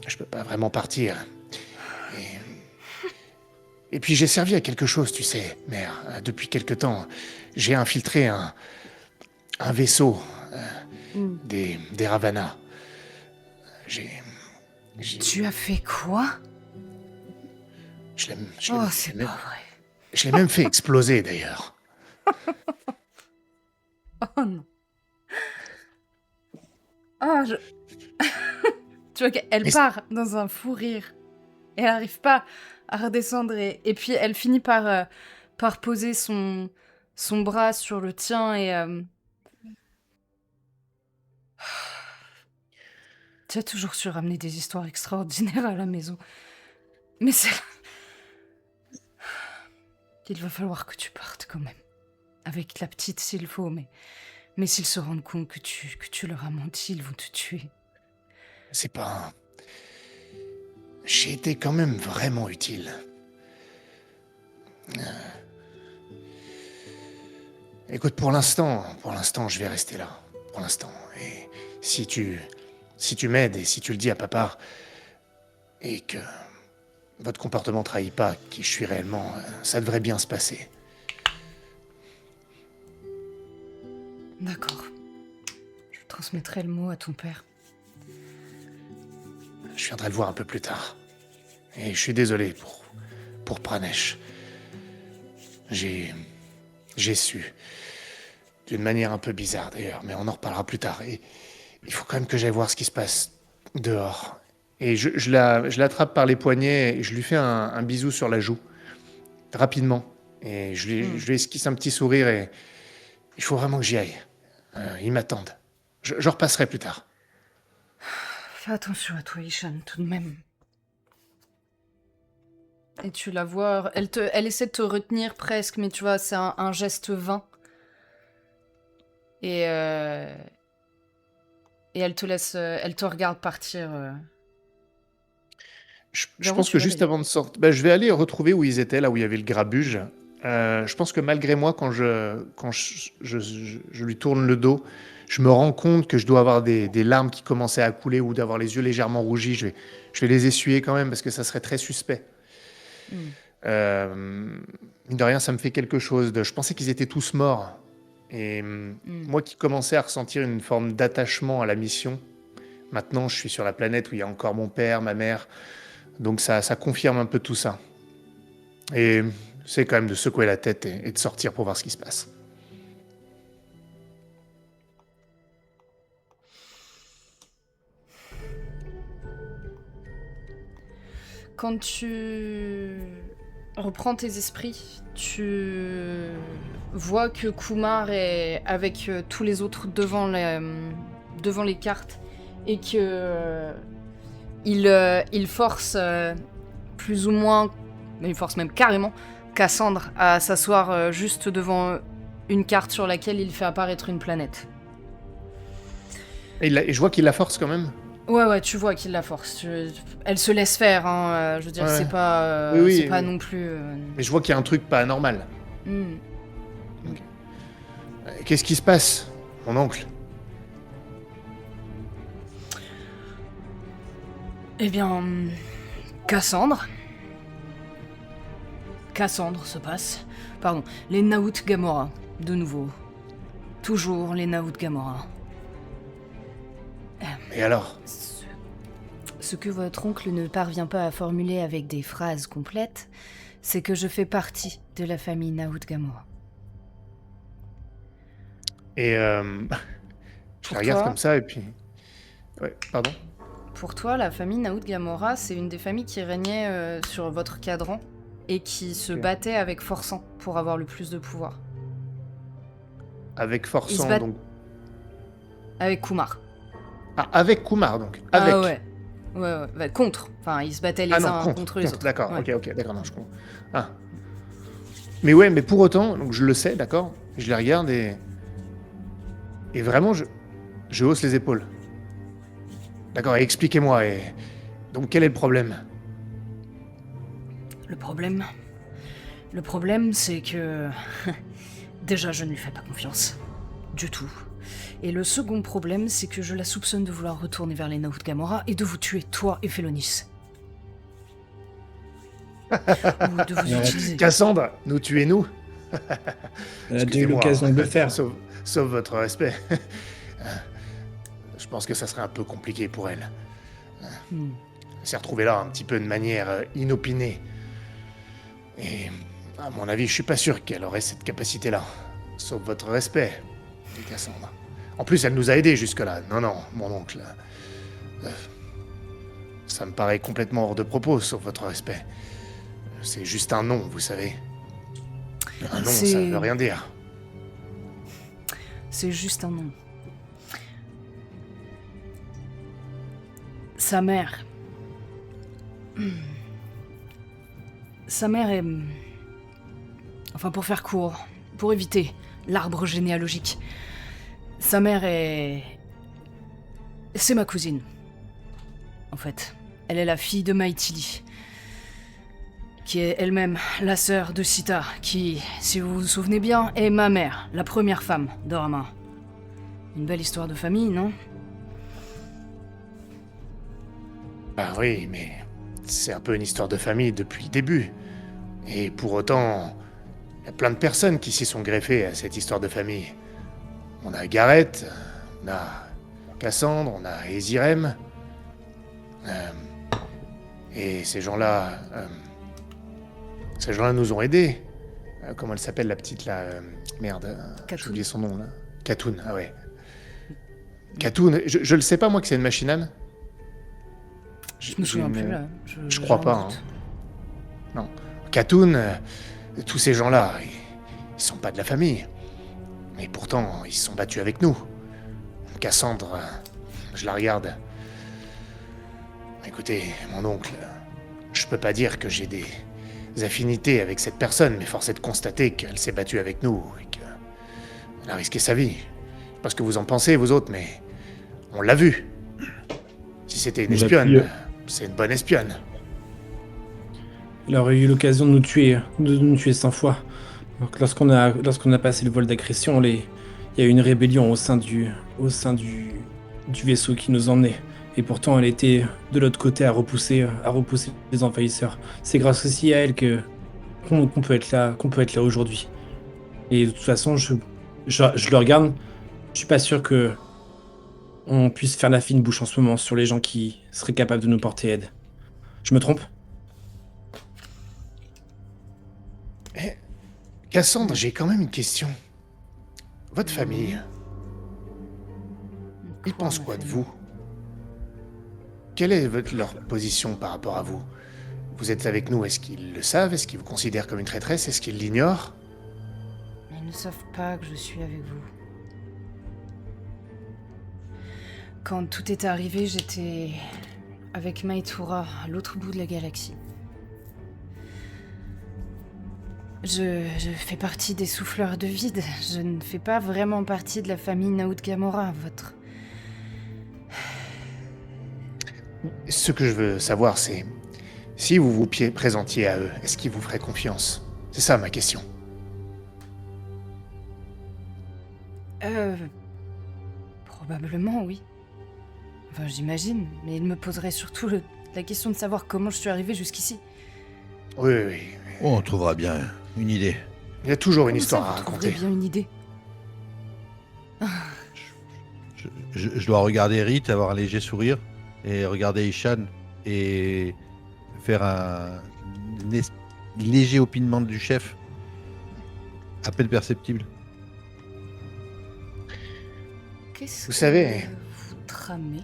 Je peux pas vraiment partir. Et puis j'ai servi à quelque chose, tu sais, mère. Depuis quelque temps, j'ai infiltré un vaisseau des Ravana. J'ai. Tu as fait quoi? Je l'ai Oh, c'est pas vrai. je l'ai même fait exploser d'ailleurs. Oh non. Oh, je... Tu vois qu'elle Mais- part dans un fou rire. Et elle n'arrive pas à redescendre. Et puis elle finit par poser son bras sur le tien et... Tu as toujours su ramener des histoires extraordinaires à la maison. Mais c'est... Il va falloir que tu partes quand même. Avec la petite s'il faut, mais s'ils se rendent compte que tu leur as menti, ils vont te tuer. C'est pas. J'ai été quand même vraiment utile. Écoute, pour l'instant, je vais rester là. Pour l'instant. Et si tu m'aides et si tu le dis à papa, et que votre comportement trahit pas qui je suis réellement, ça devrait bien se passer. D'accord. Je transmettrai le mot à ton père. Je viendrai le voir un peu plus tard. Et je suis désolé pour Pranesh. J'ai su. D'une manière un peu bizarre d'ailleurs, mais on en reparlera plus tard. Et il faut quand même que j'aille voir ce qui se passe dehors. Et je l'attrape par les poignets et je lui fais un bisou sur la joue. Rapidement. Et je lui esquisse un petit sourire et il faut vraiment que j'y aille. Ils m'attendent. Je repasserai plus tard. Fais attention à toi, Ishan, tout de même. Et tu la vois, elle essaie de te retenir presque, mais tu vois, c'est un geste vain. Et elle te laisse, elle te regarde partir. Je Vers où pense tu que vas, juste d'ailleurs avant de sortir, je vais aller retrouver où ils étaient, là où il y avait le grabuge. Je pense que malgré moi, quand je lui tourne le dos, je me rends compte que je dois avoir des larmes qui commençaient à couler ou d'avoir les yeux légèrement rougis. Je vais les essuyer quand même parce que ça serait très suspect. Mine de rien, ça me fait quelque chose. Je pensais qu'ils étaient tous morts. Et moi qui commençais à ressentir une forme d'attachement à la mission, maintenant je suis sur la planète où il y a encore mon père, ma mère. Donc ça confirme un peu tout ça. Et c'est quand même de secouer la tête et de sortir pour voir ce qui se passe. Quand tu reprends tes esprits, tu vois que Kumar est avec tous les autres devant les cartes et que il force plus ou moins, mais il force même carrément Cassandre à s'asseoir juste devant une carte sur laquelle il fait apparaître une planète. Et je vois qu'il la force quand même. Ouais, tu vois qu'il la force. Elle se laisse faire, hein. Je veux dire, Ouais. c'est pas, Oui, c'est pas oui. non plus. Mais je vois qu'il y a un truc pas anormal. hmm. Qu'est-ce qui se passe, mon oncle? Eh bien, Cassandre se passe. Pardon, les Naut Gamora, de nouveau. Toujours les Naut Gamora. Et alors? Ce que votre oncle ne parvient pas à formuler avec des phrases complètes, c'est que je fais partie de la famille Naoud Gamora. Et je Pour la regarde toi, comme ça et puis... Ouais, pardon. pour toi, la famille Naoud Gamora, c'est une des familles qui régnait sur votre cadran et qui se Ok. battait avec Forçant pour avoir le plus de pouvoir. Avec Ils se Forçant, battent- donc... Avec Kumar. Ah, avec Kumar, donc. Avec. Ah ouais. Ouais. Bah, contre. Enfin, ils se battaient les Ah non, uns contre les autres. D'accord, Ouais. ok, d'accord, non, je comprends. Ah. Mais ouais, mais pour autant, donc je le sais, d'accord. Je les regarde et vraiment, je hausse les épaules. D'accord, et expliquez-moi. Et donc, quel est le problème? Le problème, c'est que... Déjà, je ne lui fais pas confiance. Du tout. Et le second problème, c'est que je la soupçonne de vouloir retourner vers les Naoud Gamora et de vous tuer, toi et Félonis. Ou de vous Ouais. utiliser. Cassandre, nous tuer nous. Elle a déjà eu Excusez-moi, l'occasion de le faire. Sauf votre respect. Je pense que ça serait un peu compliqué pour elle. Hmm. Elle s'est retrouvée là un petit peu de manière inopinée. Et à mon avis, je suis pas sûr qu'elle aurait cette capacité-là. Sauf votre respect, dit Cassandre. En plus, elle nous a aidés jusque-là. Non, mon oncle. Ça me paraît complètement hors de propos, sauf votre respect. C'est juste un nom, vous savez. Un nom, ça C'est- ne veut rien dire. C'est juste un nom. Sa mère. Sa mère est... Enfin, pour faire court, pour éviter l'arbre généalogique. Sa mère est... C'est ma cousine. En fait. Elle est la fille de Maïtili. Qui est elle-même la sœur de Sita, qui, si vous vous souvenez bien, est ma mère, la première femme de Rama. Une belle histoire de famille, non? Bah oui, mais c'est un peu une histoire de famille depuis le début. Et pour autant, il y a plein de personnes qui s'y sont greffées à cette histoire de famille. On a Gareth, on a Cassandre, on a Ezirem. Et ces gens-là nous ont aidés. Comment elle s'appelle la petite là merde, j'ai Khatoun. oublié son nom là. Khatoun, ah ouais. Khatoun, je le sais pas moi que c'est une machinane. Je me souviens plus, là. Je crois j'en pas. doute. Non. Khatoun, tous ces gens-là, ils sont pas de la famille. Et pourtant, ils se sont battus avec nous. Cassandre, je la regarde. Écoutez, mon oncle, je peux pas dire que j'ai des affinités avec cette personne, mais force est de constater qu'elle s'est battue avec nous et qu'elle a risqué sa vie. Je sais pas ce que vous en pensez, vous autres, mais on l'a vu. Si c'était une espionne, J'appuie. c'est une bonne espionne. Elle aurait eu l'occasion de nous tuer 100 fois. Donc, lorsqu'on a passé le vol d'agression, il y a eu une rébellion au sein du vaisseau qui nous emmenait. Et pourtant, elle était de l'autre côté à repousser les envahisseurs. C'est grâce aussi à elle qu'on peut être là aujourd'hui. Et de toute façon, je le regarde. Je suis pas sûr que on puisse faire la fine bouche en ce moment sur les gens qui seraient capables de nous porter aide. Je me trompe? Cassandre, j'ai quand même une question. Votre famille, ils Quoi, pensent ma quoi de famille vous? Quelle est leur position par rapport à vous? Vous êtes avec nous, est-ce qu'ils le savent? Est-ce qu'ils vous considèrent comme une traîtresse? Est-ce qu'ils l'ignorent? Ils ne savent pas que je suis avec vous. Quand tout est arrivé, j'étais avec Maïtoura, à l'autre bout de la galaxie. Je fais partie des souffleurs de vide. Je ne fais pas vraiment partie de la famille Naoud Gamora, votre... Ce que je veux savoir, c'est si vous vous présentiez à eux, est-ce qu'ils vous feraient confiance? C'est ça ma question. Probablement, oui. Enfin, j'imagine, mais il me poserait surtout la question de savoir comment je suis arrivée jusqu'ici. Oui. Oh, on trouvera bien une idée. Il y a toujours une Comment histoire ça, à vous trouverez raconter. bien une idée. Je dois regarder Rit, avoir un léger sourire, et regarder Ishan, et faire une léger opinement du chef, à peine perceptible. Qu'est-ce Vous que savez- vous tramez?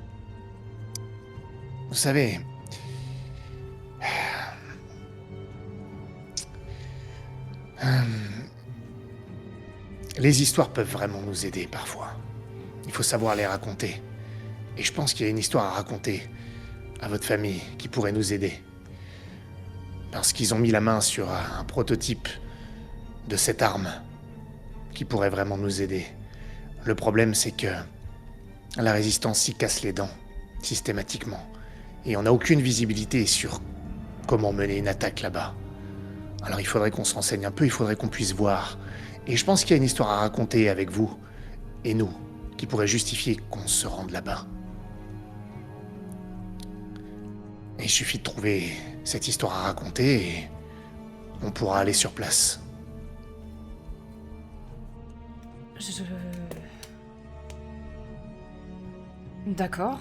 Vous savez... Les histoires peuvent vraiment nous aider parfois. Il faut savoir les raconter. Et je pense qu'il y a une histoire à raconter à votre famille qui pourrait nous aider. Parce qu'ils ont mis la main sur un prototype de cette arme qui pourrait vraiment nous aider. Le problème, c'est que la résistance s'y casse les dents, systématiquement. Et on n'a aucune visibilité sur comment mener une attaque là-bas. Alors il faudrait qu'on se renseigne un peu, il faudrait qu'on puisse voir. Et je pense qu'il y a une histoire à raconter avec vous et nous, qui pourrait justifier qu'on se rende là-bas. Et il suffit de trouver cette histoire à raconter et on pourra aller sur place. D'accord.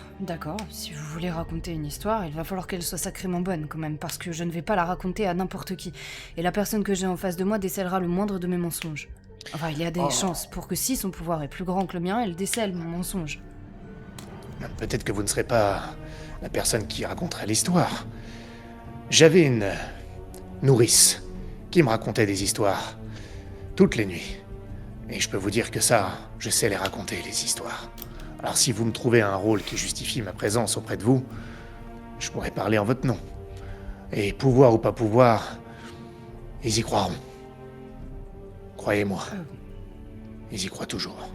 Si vous voulez raconter une histoire, il va falloir qu'elle soit sacrément bonne quand même, parce que je ne vais pas la raconter à n'importe qui. Et la personne que j'ai en face de moi décèlera le moindre de mes mensonges. Enfin, il y a des chances pour que si son pouvoir est plus grand que le mien, elle décèle mon mensonge. Peut-être que vous ne serez pas la personne qui raconterait l'histoire. J'avais une nourrice qui me racontait des histoires toutes les nuits. Et je peux vous dire que ça, je sais les raconter, les histoires. Alors si vous me trouvez un rôle qui justifie ma présence auprès de vous, je pourrais parler en votre nom. Et pouvoir ou pas pouvoir, ils y croiront. Croyez-moi. Ils y croient toujours.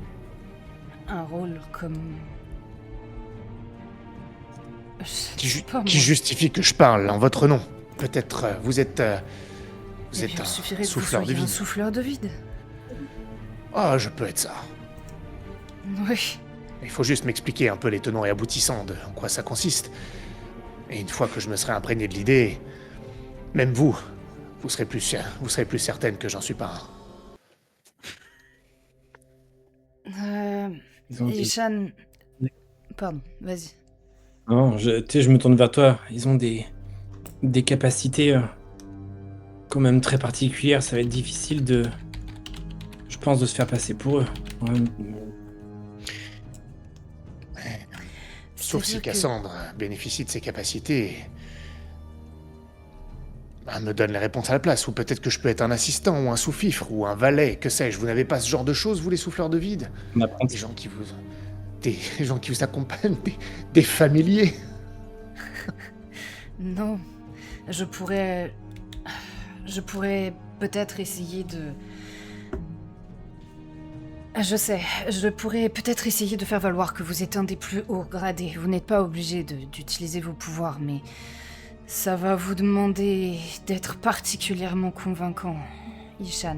Un rôle comme... Qui justifie que je parle en votre nom. Peut-être vous êtes un souffleur de un vide. souffleur de vide. Ah, je peux être ça. Oui. Il faut juste m'expliquer un peu les tenants et aboutissants de en quoi ça consiste. Et une fois que je me serai imprégné de l'idée, même vous serez plus certaine que j'en suis pas un. Ils ont des- Ishan... Pardon, vas-y. Non, tu sais, je me tourne vers toi. Ils ont des capacités quand même très particulières. Ça va être difficile je pense, de se faire passer pour eux. Ouais. Sauf si C'est-à-dire que- Cassandre bénéficie de ses capacités et me donne les réponses à la place. Ou peut-être que je peux être un assistant, ou un sous-fifre, ou un valet, que sais-je. Vous n'avez pas ce genre de choses, vous, les souffleurs de vide? On apprend Des gens qui vous accompagnent, des familiers. Non, je pourrais peut-être essayer de... je pourrais peut-être essayer de faire valoir que vous êtes un des plus hauts gradés. Vous n'êtes pas obligé d'utiliser vos pouvoirs, mais ça va vous demander d'être particulièrement convaincant, Ishan.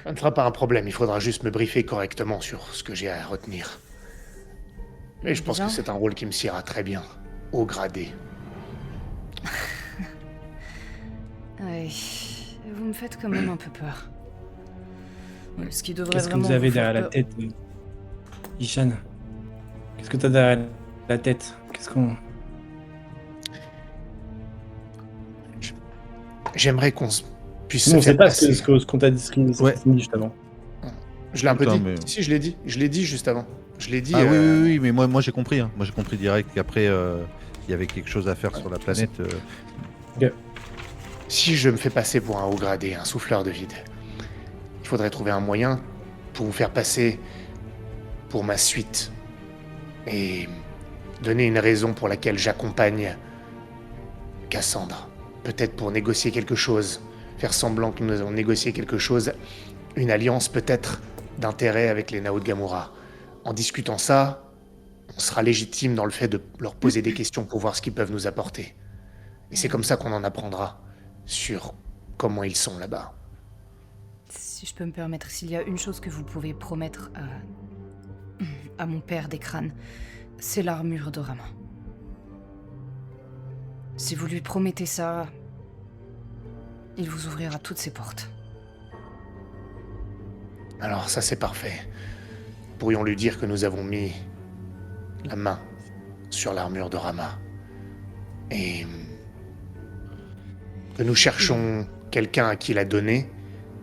Ça ne sera pas un problème, il faudra juste me briefer correctement sur ce que j'ai à retenir. Mais je pense Bien. que c'est un rôle qui me siera très bien, haut gradé. Oui, vous me faites quand même un peu peur. Ce qui devrait Qu'est-ce que vraiment vous avez vous faire derrière la peur- tête, Ishan? Qu'est-ce que t'as derrière la tête? Qu'est-ce qu'on... J'aimerais qu'on puisse On se sait faire pas passer. ce qu'on t'a dit, ce qu'on Ouais. t'a dit juste avant. Je l'ai un peu Putain, dit. mais- Si, je l'ai dit. Je l'ai dit juste avant. Je l'ai dit. Ah oui, mais moi j'ai compris. Hein. Moi j'ai compris direct qu'après il y avait quelque chose à faire sur la planète. Si je me fais passer pour un haut gradé, un souffleur de vide, il faudrait trouver un moyen pour vous faire passer pour ma suite. Et donner une raison pour laquelle j'accompagne Cassandre. Peut-être pour négocier quelque chose. Faire semblant que nous avons négocié quelque chose. Une alliance peut-être d'intérêt avec les Nao de Gamora. En discutant ça, on sera légitime dans le fait de leur poser des questions pour voir ce qu'ils peuvent nous apporter. Et c'est comme ça qu'on en apprendra sur comment ils sont là-bas. Si je peux me permettre, s'il y a une chose que vous pouvez promettre à mon père des crânes, c'est l'armure de Rama. Si vous lui promettez ça, il vous ouvrira toutes ses portes. Alors ça c'est parfait. Pourrions lui dire que nous avons mis la main sur l'armure de Rama. Et que nous cherchons quelqu'un à qui la donner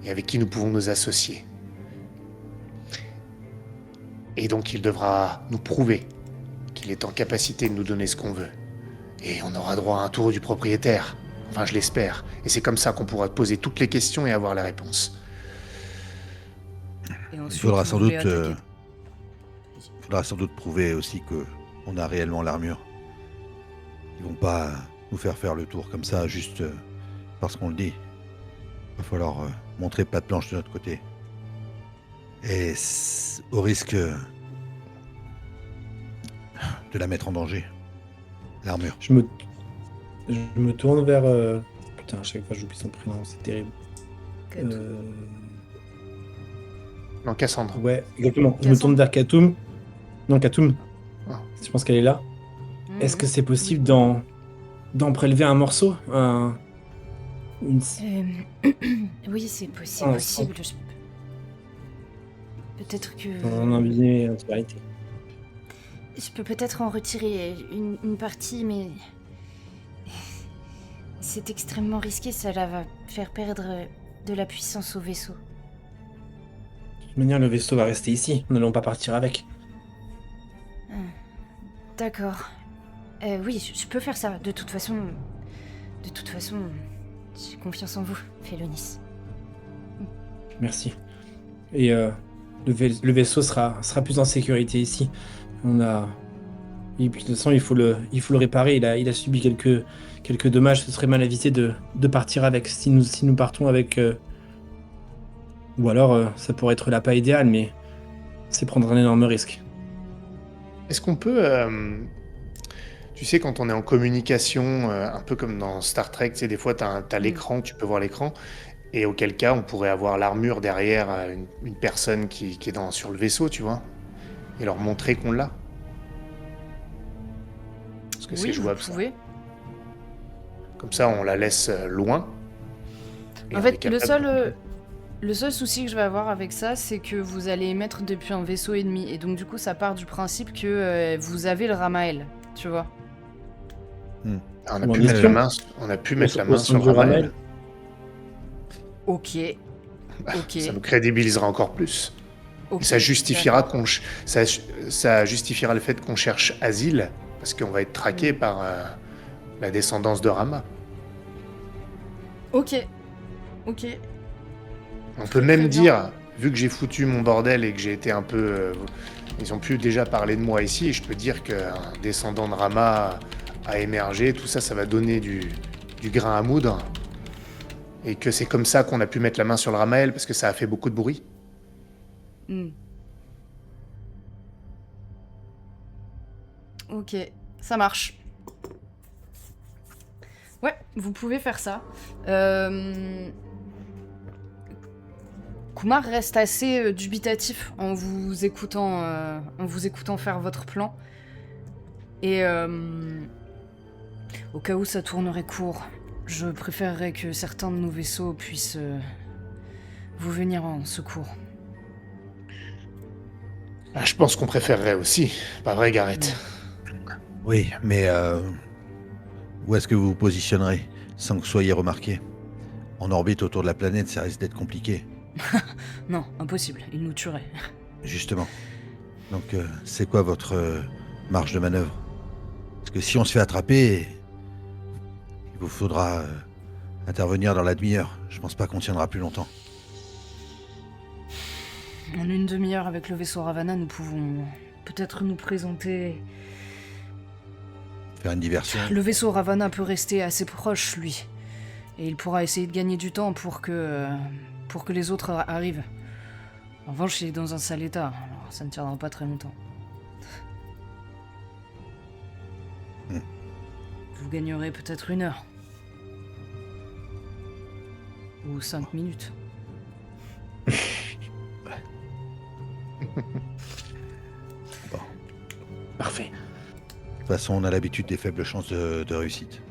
et avec qui nous pouvons nous associer. Et donc il devra nous prouver qu'il est en capacité de nous donner ce qu'on veut. Et on aura droit à un tour du propriétaire. Enfin, je l'espère. Et c'est comme ça qu'on pourra poser toutes les questions et avoir les réponses. Et Il ensuite, faudra vous sans voulez doute, attaquer. prouver aussi que on a réellement l'armure. Ils vont pas nous faire le tour comme ça juste parce qu'on le dit. Il va falloir montrer patte blanche de notre côté. Et au risque de la mettre en danger. L'armure. Je me tourne vers... Putain, à chaque fois j'oublie son prénom, c'est terrible. Non, Cassandre. Ouais, exactement. Je me Cassandre. tourne vers Katoum. Non, Katoum. Ah. Je pense qu'elle est là. Mhm. Est-ce que c'est possible d'en prélever un morceau une- Oui, c'est possible. Ah, possible. Peut-être que... en invité intégralité. Je peux peut-être en retirer une partie, mais... C'est extrêmement risqué, cela va faire perdre de la puissance au vaisseau. De toute manière, le vaisseau va rester ici. Nous n'allons pas partir avec. D'accord. Oui, je peux faire ça. De toute façon, j'ai confiance en vous, Félonis. Merci. Et le vaisseau sera plus en sécurité ici. Et puis de toute façon, il faut le réparer. Il a subi quelques dommages. Ce serait mal avisé de partir avec. Si nous partons avec... Ou alors, ça pourrait être l'appât idéal, mais c'est prendre un énorme risque. Est-ce qu'on peut... tu sais, quand on est en communication, un peu comme dans Star Trek, tu sais, des fois, t'as l'écran, tu peux voir l'écran, et auquel cas, on pourrait avoir l'armure derrière une personne qui est sur le vaisseau, tu vois, et leur montrer qu'on l'a. Est-ce que c'est Oui, jouable, vous ça? pouvez. Comme ça, on la laisse loin. et En on est fait, capable le seul souci que je vais avoir avec ça, c'est que vous allez émettre depuis un vaisseau ennemi. Et donc, du coup, ça part du principe que vous avez le Ramael, tu vois. On a Bon, pu mettre mission. la main, on a pu mettre la Au main sein sur du Ramael. Ramael. Ok. Ok. Ça nous crédibilisera encore plus. Ok, Et ça justifiera d'accord. ça justifiera le fait qu'on cherche asile, parce qu'on va être traqué par la descendance de Rama. Ok. Ok. On peut Très même bien. dire, vu que j'ai foutu mon bordel et que j'ai été un peu... ils ont pu déjà parler de moi ici, et je peux dire qu'un descendant de Rama a émergé, tout ça, ça va donner du grain à moudre. Et que c'est comme ça qu'on a pu mettre la main sur le Ramael, parce que ça a fait beaucoup de bruit. Hmm. Ok, ça marche. Ouais, vous pouvez faire ça. Kumar reste assez dubitatif en vous écoutant faire votre plan. Et au cas où ça tournerait court, je préférerais que certains de nos vaisseaux puissent vous venir en secours. Ah, je pense qu'on préférerait aussi, pas vrai, Gareth? Oui, mais où est-ce que vous vous positionnerez sans que vous soyez remarqué? En orbite autour de la planète, ça risque d'être compliqué. Non, impossible, ils nous tueraient. Justement. Donc, c'est quoi votre marge de manœuvre? Parce que si on se fait attraper, il vous faudra intervenir dans la demi-heure. Je pense pas qu'on tiendra plus longtemps. En une demi-heure avec le vaisseau Ravana, nous pouvons peut-être nous présenter. Faire une diversion. Le vaisseau Ravana peut rester assez proche, lui. Et il pourra essayer de gagner du temps pour que les autres arrivent. En revanche, il est dans un sale état, alors ça ne tiendra pas très longtemps. Vous gagnerez peut-être 1 heure. Ou 5 minutes. Parfait. De toute façon, on a l'habitude des faibles chances de réussite.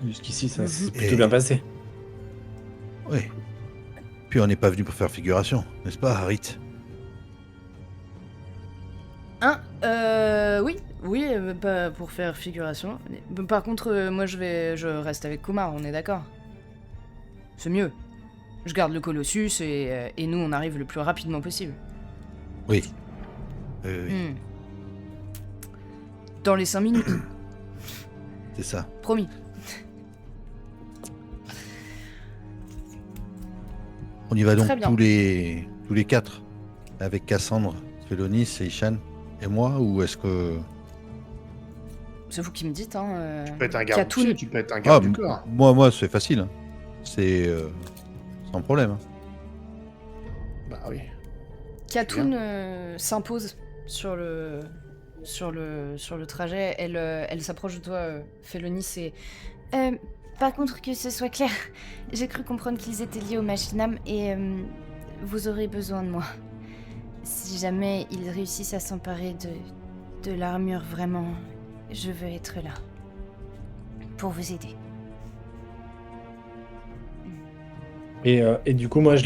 Jusqu'ici, ça s'est Mhm. plutôt Et- bien passé. Oui. Puis on n'est pas venu pour faire figuration, n'est-ce pas, Harit? Oui. Oui, pas pour faire figuration. Par contre, moi je reste avec Kumar, on est d'accord? C'est mieux. Je garde le Colossus et nous on arrive le plus rapidement possible. Oui. Oui. Hmm. Dans les 5 minutes, C'est ça. promis. On y va donc Très bien. tous les 4 avec Cassandre, Félonis et Ishan et moi, ou est-ce que... C'est vous qui me dites, hein. Tu peux être un garde Katoun. du tu peux être un garde du m- corps. moi c'est facile. Hein. C'est sans problème. Hein. Bah oui. Katoun s'impose sur le trajet. Elle s'approche de toi, Félonis, et Par contre, que ce soit clair, j'ai cru comprendre qu'ils étaient liés au Machinam et vous aurez besoin de moi. Si jamais ils réussissent à s'emparer de l'armure, vraiment, je veux être là. Pour vous aider. Et du coup, moi,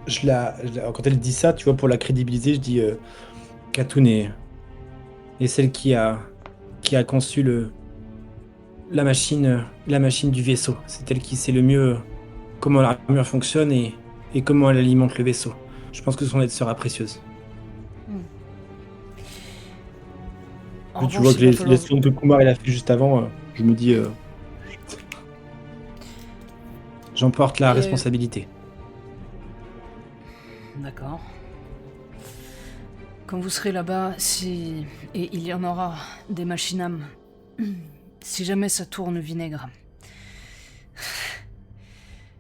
quand elle dit ça, tu vois, pour la crédibiliser, je dis Katoun est celle qui a conçu la machine du vaisseau. C'est elle qui sait le mieux comment l'armure fonctionne et comment elle alimente le vaisseau. Je pense que son aide sera précieuse. en Tu revanche, vois il que va les falloir- sons que Kumar il a fait juste avant, je me dis j'emporte la Et- responsabilité. D'accord. Quand vous serez là-bas, et il y en aura des machinam, si jamais ça tourne vinaigre,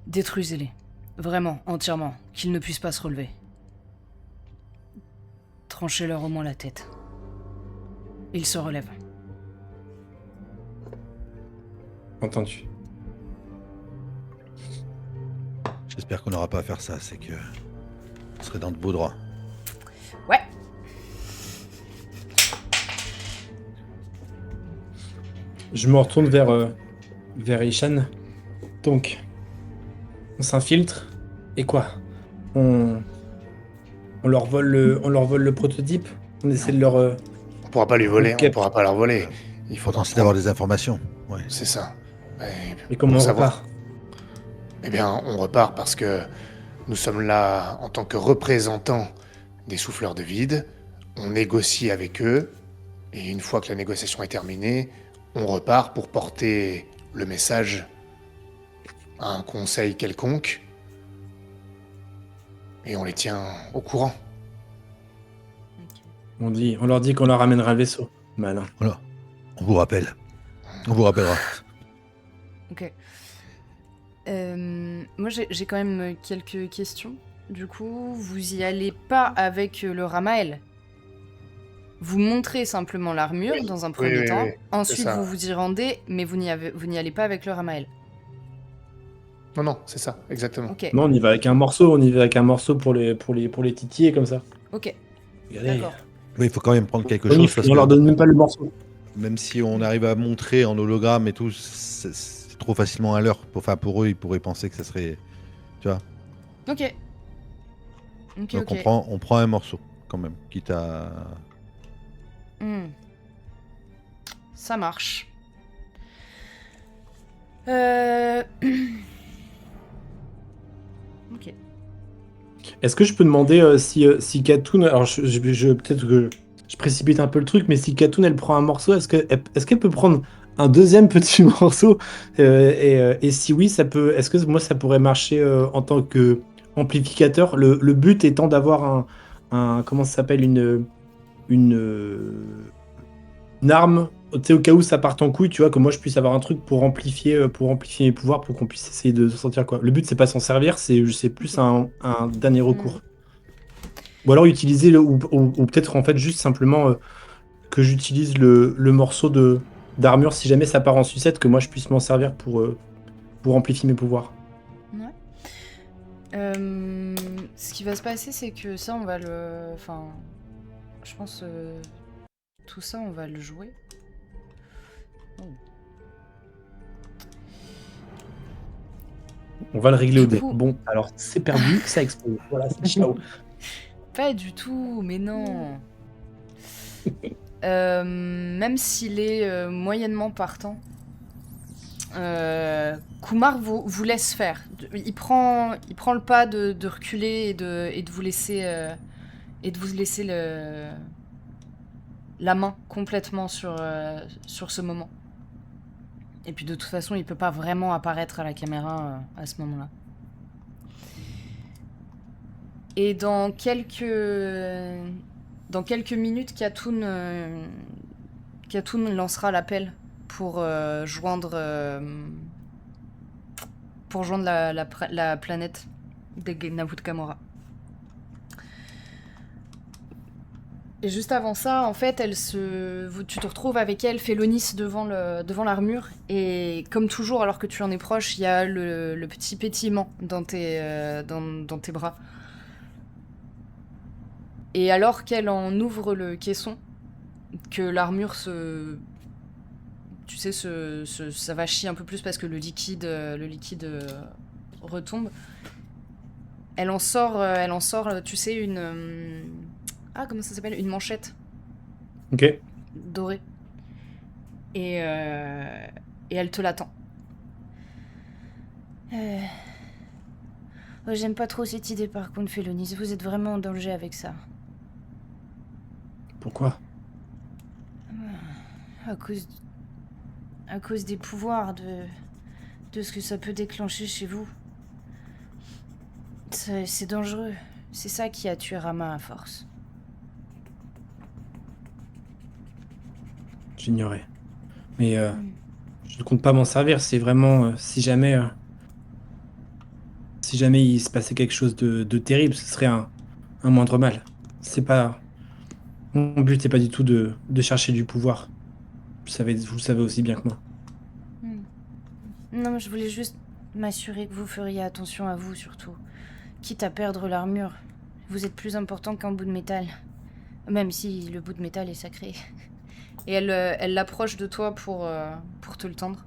détruisez-les. Vraiment, entièrement, qu'ils ne puissent pas se relever. Tranchez-leur au moins la tête. Ils se relèvent. Entendu. J'espère qu'on n'aura pas à faire ça. C'est que on serait dans de beaux droits. Ouais. Je me retourne vers Ishan. Donc, on s'infiltre. Et quoi on leur vole le prototype. On essaie de leur... On pourra pas lui voler, Ok. on pourra pas leur voler. Il faudra L'important c'est d'avoir des informations. Ouais. C'est ça. Et comment pour on savoir. repart? Eh bien, on repart parce que nous sommes là en tant que représentants des souffleurs de vide. On négocie avec eux. Et une fois que la négociation est terminée, on repart pour porter le message à un conseil quelconque. Et on les tient au courant. On leur dit qu'on leur ramènera le vaisseau. Malin. Voilà. On vous rappelle. On vous rappellera. Ok. Moi, j'ai quand même quelques questions. Du coup, vous y allez pas avec le Ramael. Vous montrez simplement l'armure Oui. dans un premier Oui, temps. oui. Ensuite, ça. vous vous y rendez, mais vous n'y allez pas avec le Ramael. Non, non, c'est ça, exactement. Ok. Non, on y va avec un morceau. On y va avec un morceau pour les titiller comme ça. Ok. Regardez. D'accord. Oui, il faut quand même prendre quelque On chose parce leur que donne même pas le morceau. même si on arrive à montrer en hologramme et tout, c'est trop facilement à l'heure. Enfin, pour eux, ils pourraient penser que ça serait. Tu vois. Ok. Ok. Donc ok. on prend un morceau quand même, quitte à. Hmm. Ça marche. Ok. Est-ce que je peux demander si Katoun... Alors, peut-être que je précipite un peu le truc, mais si Katoun, elle prend un morceau, est-ce qu'elle peut prendre un deuxième petit morceau et si oui, est-ce que moi, ça pourrait marcher en tant que amplificateur, le but étant d'avoir comment ça s'appelle, une arme, tu sais, au cas où ça parte en couille, tu vois, que moi je puisse avoir un truc pour amplifier mes pouvoirs, pour qu'on puisse essayer de s'en sortir, quoi. Le but, c'est pas s'en servir, c'est plus un dernier recours. Ou alors utiliser, ou peut-être en fait juste simplement que j'utilise le morceau d'armure si jamais ça part en sucette, que moi je puisse m'en servir pour amplifier mes pouvoirs. Ouais. Ce qui va se passer, c'est que ça, on va le... Enfin... Je pense... Tout ça, on va le jouer. Oh. On va le régler Du au dé. coup- Bon, alors c'est perdu, ça explose. Voilà, c'est ciao. Pas du tout, mais non. même s'il est moyennement partant, Kumar vous laisse faire. Il prend le pas de reculer et de vous laisser la main complètement sur ce moment. Et puis de toute façon, il peut pas vraiment apparaître à la caméra à ce moment-là. Et dans quelques minutes, Khatoun lancera l'appel pour joindre la planète des Navut Kamora. Et juste avant ça, en fait, tu te retrouves avec elle, Félonis, devant l'armure. Et comme toujours, alors que tu en es proche, il y a le petit pétillement dans tes bras. Et alors qu'elle en ouvre le caisson, que l'armure ça va chier un peu plus parce que le liquide retombe. Elle en sort, tu sais, une... comment ça s'appelle ? Une manchette. Ok. Dorée. Et elle te l'attend. J'aime pas trop cette idée par contre, Félonis. Vous êtes vraiment en danger avec ça. Pourquoi ? À cause des pouvoirs, de ce que ça peut déclencher chez vous. C'est dangereux. C'est ça qui a tué Rama à force. J'ignorais. Mais je ne compte pas m'en servir. C'est vraiment si jamais il se passait quelque chose de terrible, ce serait un moindre mal. C'est pas mon but, c'est pas du tout de chercher du pouvoir. Vous le savez aussi bien que moi. Non, mais je voulais juste m'assurer que vous feriez attention à vous surtout. Quitte à perdre l'armure, vous êtes plus important qu'un bout de métal. Même si le bout de métal est sacré. Et elle l'approche de toi pour te le tendre.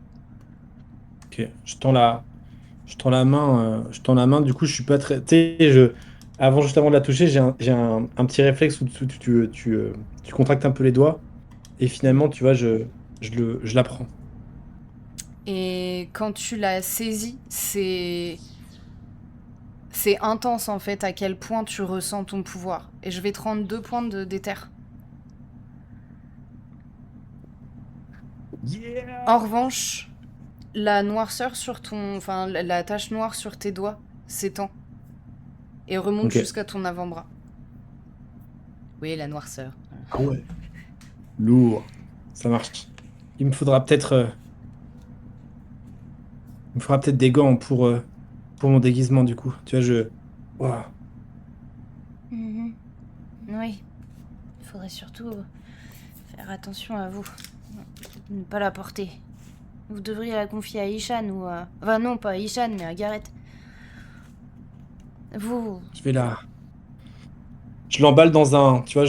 Ok, je tends la main. Du coup, je suis pas très. Tu sais, juste avant de la toucher, j'ai un petit réflexe où tu contractes un peu les doigts et finalement, tu vois, je la prends. Et quand tu la saisis, c'est intense en fait à quel point tu ressens ton pouvoir. Et je vais te rendre 2 points d'éther. Yeah. En revanche, la noirceur la tache noire sur tes doigts s'étend et remonte Ok. jusqu'à ton avant-bras. Oui, la noirceur. Ah ouais. Lourd. Ça marche. Il me faudra peut-être des gants pour mon déguisement du coup. Tu vois, Ouah. Mhm. Oui. Il faudrait surtout faire attention à vous. Ne pas la porter. Vous devriez la confier à Ishan ou à... Enfin non, pas à Ishan, mais à Gareth. Vous... Je l'emballe dans un, tu vois,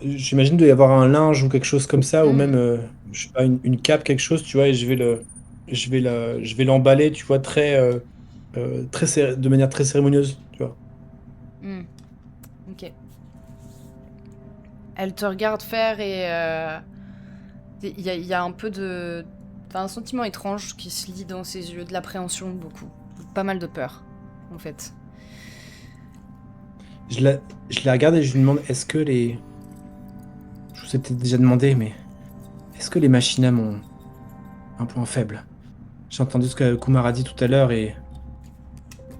j'imagine qu'il doit y avoir un linge ou quelque chose comme ça, ou même, je sais pas, une cape, quelque chose, tu vois, et je vais l'emballer, tu vois, de manière très cérémonieuse, tu vois. Ok. Elle te regarde faire et il y a un peu de... Enfin, un sentiment étrange qui se lit dans ses yeux, de l'appréhension beaucoup. Pas mal de peur, en fait. Je la regarde et je lui demande, est-ce que les... Je vous ai peut-être déjà demandé, mais est-ce que les machinam ont un point faible? J'ai entendu ce que Kumar a dit tout à l'heure et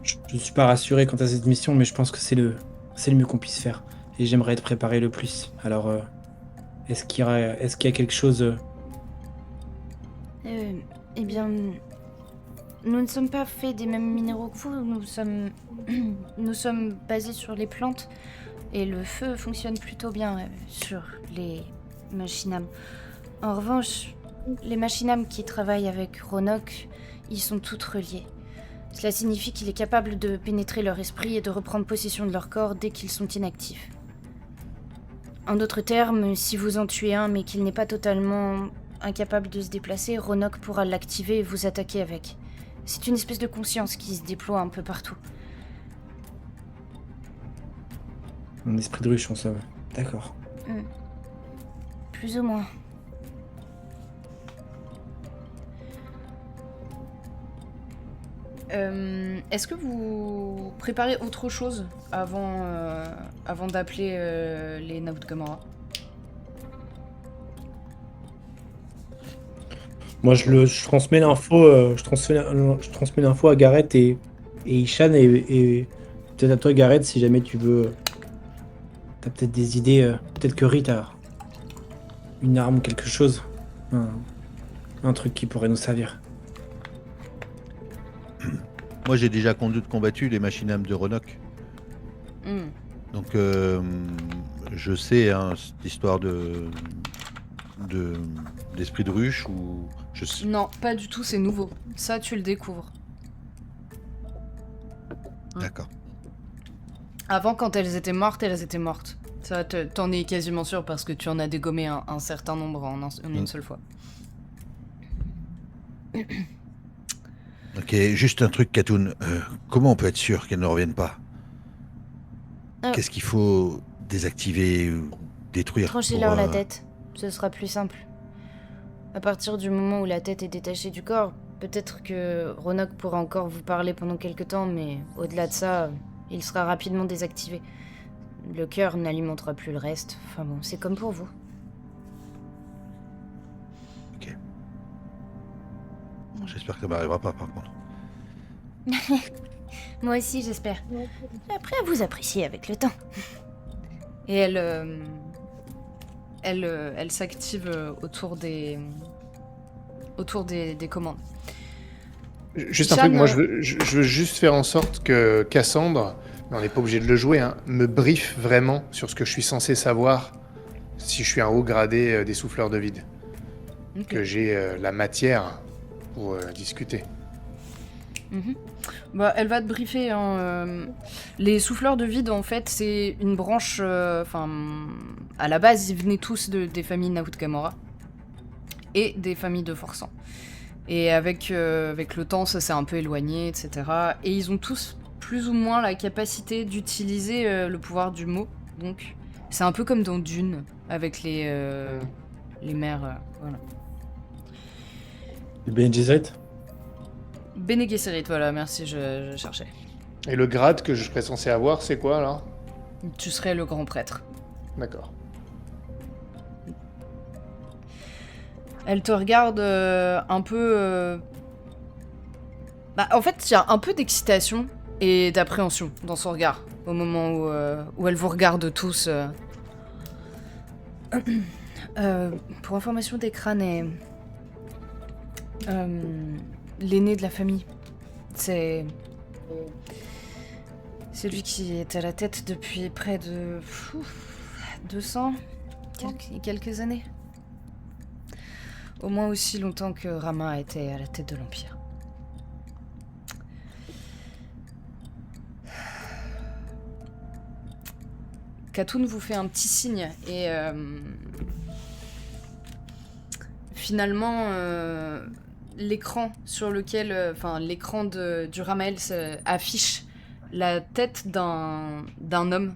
je ne suis pas rassuré quant à cette mission, mais je pense que c'est le mieux qu'on puisse faire. Et j'aimerais être préparé le plus. Alors, est-ce qu'il y a quelque chose... Eh bien... Nous ne sommes pas faits des mêmes minéraux que vous, nous sommes basés sur les plantes et le feu fonctionne plutôt bien sur les machinam. En revanche, les machinam qui travaillent avec Ronok, ils sont toutes reliés. Cela signifie qu'il est capable de pénétrer leur esprit et de reprendre possession de leur corps dès qu'ils sont inactifs. En d'autres termes, si vous en tuez un mais qu'il n'est pas totalement incapable de se déplacer, Ronok pourra l'activer et vous attaquer avec. C'est une espèce de conscience qui se déploie un peu partout. Un esprit de ruche en somme. D'accord. plus ou moins. Est-ce que vous préparez autre chose avant d'appeler les Naut Gamora? Moi, je transmets l'info, je transmets l'info à Gareth et Ishan et peut-être à toi, Gareth, si jamais tu veux. T'as peut-être des idées, peut-être que Rit a une arme ou quelque chose, un truc qui pourrait nous servir. Moi, j'ai déjà combattu les machines âmes de Ronoc. Hmm. Donc, je sais hein, cette histoire d'esprit de ruche ou je sais. Non, pas du tout, c'est nouveau. Ça, tu le découvres. D'accord. Avant, quand elles étaient mortes, elles étaient mortes. Ça, t'en es quasiment sûr parce que tu en as dégommé un certain nombre en une seule fois. Ok, juste un truc, Katoun. Comment on peut être sûr qu'elles ne reviennent pas? Qu'est-ce qu'il faut désactiver ou détruire Tranchez-leur la tête, ce sera plus simple. À partir du moment où la tête est détachée du corps, peut-être que Ronoc pourra encore vous parler pendant quelque temps, mais au-delà de ça, il sera rapidement désactivé. Le cœur n'alimentera plus le reste. Enfin bon, c'est comme pour vous. Ok. Bon, j'espère que ça m'arrivera pas par contre. Moi aussi, j'espère. Après, à vous apprécier avec le temps. Et elle s'active autour des commandes. Juste un Ishan, truc, moi je veux juste faire en sorte que Cassandre, mais on n'est pas obligé de le jouer, hein, me briefe vraiment sur ce que je suis censé savoir si je suis un haut gradé des souffleurs de vide. Ok. Que j'ai la matière pour discuter. Mhm. Bah, elle va te briefer. Hein, les souffleurs de vide, en fait, c'est une branche. Enfin, à la base, ils venaient tous des familles Naut Gamora et des familles de Forçant. Et avec le temps, ça s'est un peu éloigné, etc. Et ils ont tous plus ou moins la capacité d'utiliser le pouvoir du mot. Donc, c'est un peu comme dans Dune, avec les mers. Voilà. Le Bene Gesserit. Bene Gesserit, voilà, merci, je cherchais. Et le grade que je serais censé avoir, c'est quoi alors? Tu serais le grand prêtre. D'accord. Elle te regarde un peu... Bah, en fait, il y a un peu d'excitation et d'appréhension dans son regard, au moment où elle vous regarde tous. Pour information, Dekran est... l'aîné de la famille. C'est lui qui est à la tête depuis près de... 200 quelques années. Au moins aussi longtemps que Rama a été à la tête de l'Empire. Katoun vous fait un petit signe et finalement l'écran sur lequel, l'écran du Ramael affiche la tête d'un homme